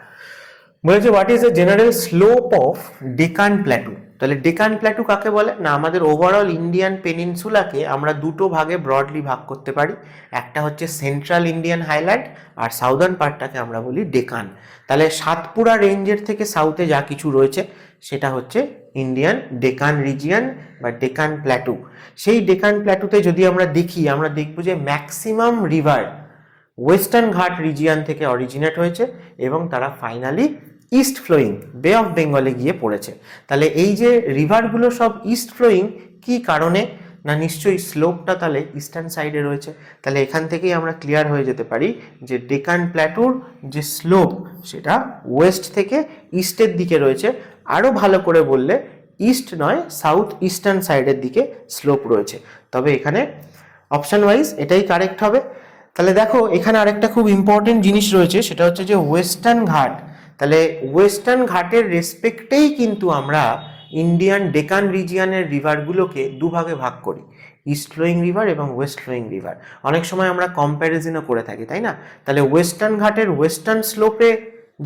বলেছে what is the general slope of Deccan plateau. তাহলে ডেকান প্ল্যাটু কাকে বলে না, আমাদের ওভারঅল ইন্ডিয়ান পেনিনসুলাকে আমরা দুটো ভাগে ব্রডলি ভাগ করতে পারি। একটা হচ্ছে সেন্ট্রাল ইন্ডিয়ান হাইল্যান্ড, আর সাউদার্ন পার্টটাকে আমরা বলি ডেকান। তাহলে সাতপুরা রেঞ্জের থেকে সাউথে যা কিছু রয়েছে সেটা হচ্ছে ইন্ডিয়ান ডেকান রিজিয়ন বা ডেকান প্ল্যাটু। সেই ডেকান প্ল্যাটুতে যদি আমরা দেখি, আমরা দেখব যে ম্যাক্সিমাম রিভার ওয়েস্টার্ন ঘাট রিজিয়ন থেকে অরিজিনেট হয়েছে, এবং তারা ফাইনালি ইস্ট ফ্লোয়িং বে অফ বেঙ্গলে গিয়ে পড়েছে। তাহলে এই যে রিভারগুলো সব ইস্ট ফ্লোয়িং, কি কারণে না, নিশ্চয়ই স্লোপটা তাহলে ইস্টার্ন সাইডে রয়েছে। তাহলে এখান থেকেই আমরা ক্লিয়ার হয়ে যেতে পারি যে ডেকান প্ল্যাটুর যে স্লোপ সেটা ওয়েস্ট থেকে ইস্টের দিকে রয়েছে। আরও ভালো করে বললে ইস্ট নয়, সাউথ ইস্টার্ন সাইডের দিকে স্লোপ রয়েছে। তবে এখানে অপশন ওয়াইজ এটাই কারেক্ট হবে। তাহলে দেখো, এখানে আরেকটা খুব ইম্পর্টেন্ট জিনিস রয়েছে, সেটা হচ্ছে যে ওয়েস্টার্ন ঘাট। তাহলে ওয়েস্টার্ন ঘাটের রেসপেক্টেই কিন্তু আমরা ইন্ডিয়ান ডেকান রিজিয়নের রিভারগুলোকে দুভাগে ভাগ করি, ইস্ট ফ্লোয়িং রিভার এবং ওয়েস্ট ফ্লোয়িং রিভার। অনেক সময় আমরা কম্প্যারিজনও করে থাকি, তাই না? তাহলে ওয়েস্টার্ন ঘাটের ওয়েস্টার্ন স্লোপে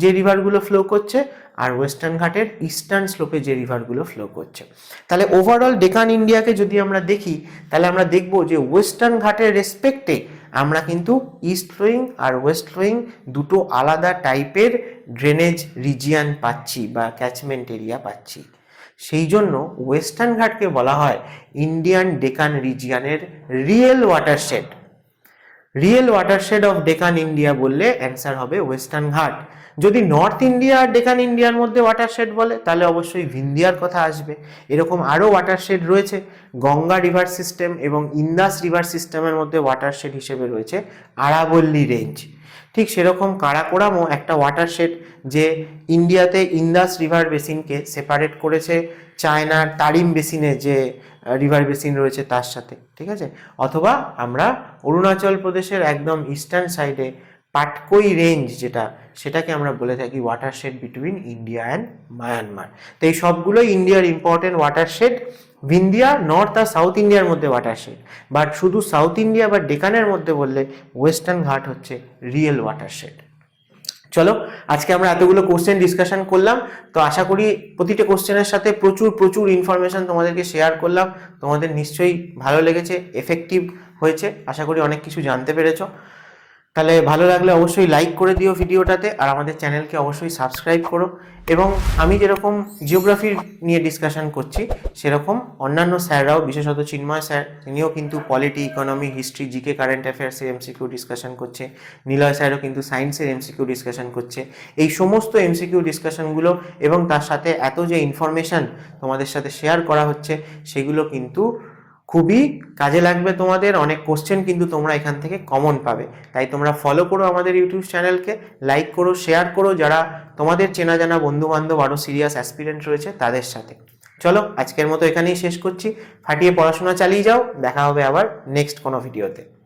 যে রিভারগুলো ফ্লো করছে, আর ওয়েস্টার্ন ঘাটের ইস্টার্ন স্লোপে যে রিভারগুলো ফ্লো করছে। তাহলে ওভারঅল ডেকান ইন্ডিয়াকে যদি আমরা দেখি, তাহলে আমরা দেখব যে ওয়েস্টার্ন ঘাটের রেসপেক্টে আমরা কিন্তু ইস্ট ফ্লোয়িং আর ওয়েস্ট ফ্লোয়িং দুটো আলাদা টাইপের ড্রেনেজ রিজিয়ন পাচ্ছি বা ক্যাচমেন্ট এরিয়া পাচ্ছি। সেই জন্য ওয়েস্টার্ন ঘাটকে বলা হয় ইন্ডিয়ান ডেকান রিজিয়নের real watershed. Real watershed of Deccan India বললে অ্যান্সার হবে ওয়েস্টার্ন ঘাট। যদি নর্থ ইন্ডিয়া আর ডেকান ইন্ডিয়ার মধ্যে ওয়াটারশেড বলে, তাহলে অবশ্যই ভিন্দিয়ার কথা আসবে। এরকম আরও ওয়াটারশেড রয়েছে, গঙ্গা রিভার সিস্টেম এবং ইন্দাস রিভার সিস্টেমের মধ্যে ওয়াটারশেড হিসেবে রয়েছে আরাবল্লী রেঞ্জ। ঠিক সেরকম কারাকোরামও একটা ওয়াটারশেড, যে ইন্ডিয়াতে ইন্দাস রিভার বেসিনকে সেপারেট করেছে চায়নার তারিম বেসিনে যে রিভার বেসিন রয়েছে তার সাথে। ঠিক আছে, অথবা আমরা অরুণাচল প্রদেশের একদম ইস্টার্ন সাইডে পাটকই রেঞ্জ যেটা, সেটাকে আমরা বলে থাকি watershed between India and Myanmar. তো এই সবগুলোই ইন্ডিয়ার ইম্পর্টেন্ট ওয়াটারশেড। ভিন্দিয়া নর্থ আর সাউথ ইন্ডিয়ার মধ্যে ওয়াটারশেড, বাট শুধু সাউথ ইন্ডিয়া বা ডেকানের মধ্যে বললে ওয়েস্টার্ন ঘাট হচ্ছে রিয়েল ওয়াটারশেড। চলো, আজকে আমরা এতগুলো কোশ্চেন ডিসকাশন করলাম। তো আশা করি প্রতিটা কোশ্চেনের সাথে প্রচুর প্রচুর ইনফরমেশন তোমাদেরকে শেয়ার করলাম। তোমাদের নিশ্চয়ই ভালো লেগেছে, এফেক্টিভ হয়েছে, আশা করি অনেক কিছু জানতে পেরেছো। তাহলে ভালো লাগলে অবশ্যই লাইক করে দিও ভিডিওটাতে, আর আমাদের চ্যানেলকে অবশ্যই সাবস্ক্রাইব করো। এবং আমি যেরকম জিওগ্রাফি নিয়ে ডিসকাশন করছি, সেরকম অন্যান্য স্যাররাও, বিশেষত চিন্ময় স্যার, তিনিও কিন্তু polity, economy, history, GK, current অ্যাফেয়ার্সের এমসিকিউ ডিসকাশন করছে। নিলয় স্যারও কিন্তু সায়েন্সের এমসিকিউ ডিসকাশন করছে। এই সমস্ত এমসিকিউ ডিসকাশনগুলো এবং তার সাথে এত যে ইনফরমেশান তোমাদের সাথে শেয়ার করা হচ্ছে, সেগুলো কিন্তু খুবই কাজে লাগবে তোমাদের। অনেক কোশ্চেন কিন্তু তোমরা এখান থেকে কমন পাবে। তাই তোমরা ফলো করো আমাদের ইউটিউব চ্যানেলকে, লাইক করো, শেয়ার করো যারা তোমাদের চেনা জানা বন্ধু বান্ধব আরও সিরিয়াস অ্যাসপিরেন্ট রয়েছে তাদের সাথে। চলো আজকের মতো এখানেই শেষ করছি। ফাটিয়ে পড়াশোনা চালিয়ে যাও। দেখা হবে আবার নেক্সট কোনো ভিডিওতে।